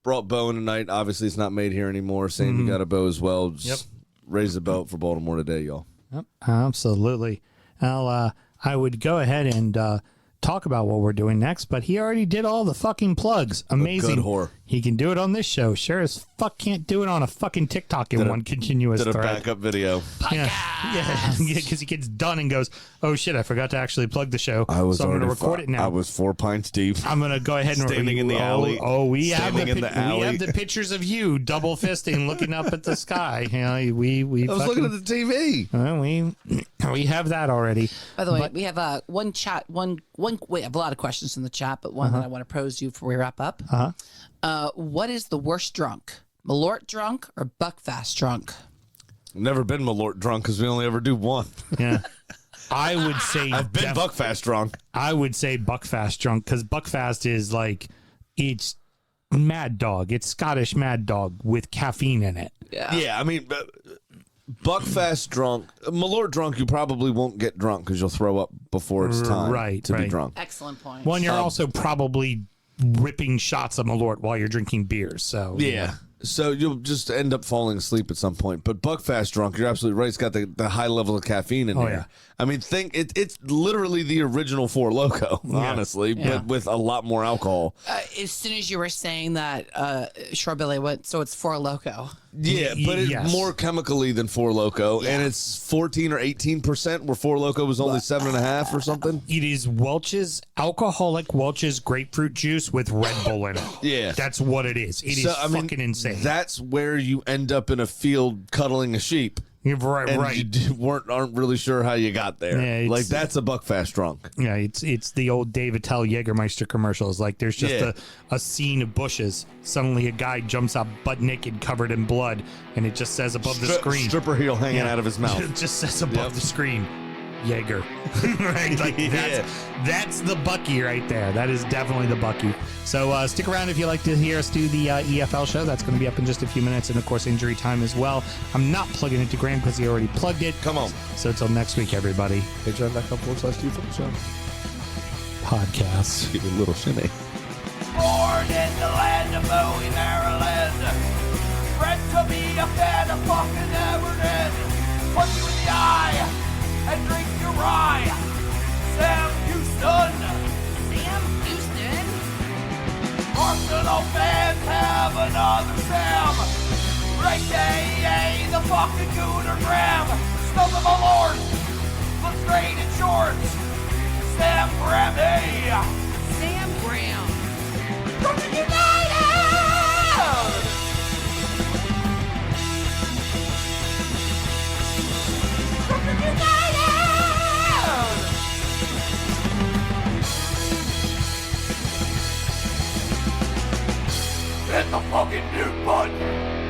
Brought Bo in tonight. Obviously, it's not made here anymore. Saying you got a Bo as well. Just raise the belt for Baltimore today, y'all. Yep, absolutely. Now, I would go ahead and talk about what we're doing next, but he already did all the fucking plugs. Amazing. Good whore. He can do it on this show. Sure as fuck can't do it on a fucking TikTok in one continuous Did a thread. backup video. Yeah, because he gets done and goes, oh shit, I forgot to actually plug the show. So I'm going to record it now. I was 4 pints deep. I'm going to go ahead and standing in the alley. We have alley. the pictures of you double fisting, looking up at the sky. We I was looking at the TV. We have that already. By the way, we have one chat. We have a lot of questions in the chat, but one that I want to pose you before we wrap up. What is the worst drunk? Malort drunk or Buckfast drunk? Never been Malort drunk because we only ever do one. Yeah. I would say I've been Buckfast drunk. I would say Buckfast drunk because Buckfast is like, it's Mad Dog. It's Scottish Mad Dog with caffeine in it. Yeah, I mean, Buckfast drunk, Malort drunk, you probably won't get drunk because you'll throw up before it's time to be drunk. Excellent point. One, you're also probably ripping shots of Malort while you're drinking beers. So yeah. So you'll just end up falling asleep at some point. But Buckfast drunk, you're absolutely right. It's got the high level of caffeine in there. Yeah. I mean, it's literally the original Four Loko, honestly, but with a lot more alcohol. As soon as you were saying that, Shore Billy went, so it's Four Loko. Yeah, but it's more chemically than Four Loko, and it's 14 or 18%, where Four Loko was only 7.5 or something. It is alcoholic Welch's grapefruit juice with Red Bull in it. Yeah. That's what it is. It is fucking insane. That's where you end up in a field cuddling a sheep. You're right. And you aren't really sure how you got there. Yeah, that's a Buckfast drunk. Yeah, it's the old Dave Attell Jägermeister commercials. Like there's just a scene of bushes. Suddenly a guy jumps out butt naked, covered in blood, and it just says above the screen, stripper heel hanging out of his mouth. It just says above the screen, Jaeger. Right? Like that's the Bucky right there. That is definitely the Bucky. So stick around if you like to hear us do the EFL show. That's going to be up in just a few minutes, and of course Injury Time as well. I'm not plugging it to Graham because he already plugged it. Come on. So until next week, everybody. Patreon.com/DUFootball Podcasts. Give me a little shimmy. Born in the land of Bowie, Maryland. Bred to be a fan of fucking Everton. punch you in the eye, and drink your rye. Sam Houston. Sam Houston. Arsenal fans have another Sam. AKA the fucking Gooner Graham. Smell the Malort. Looks great in shorts. Sam Grammy. Sam Graham. Brooklyn United! Brooklyn United! Hit the fucking mute button!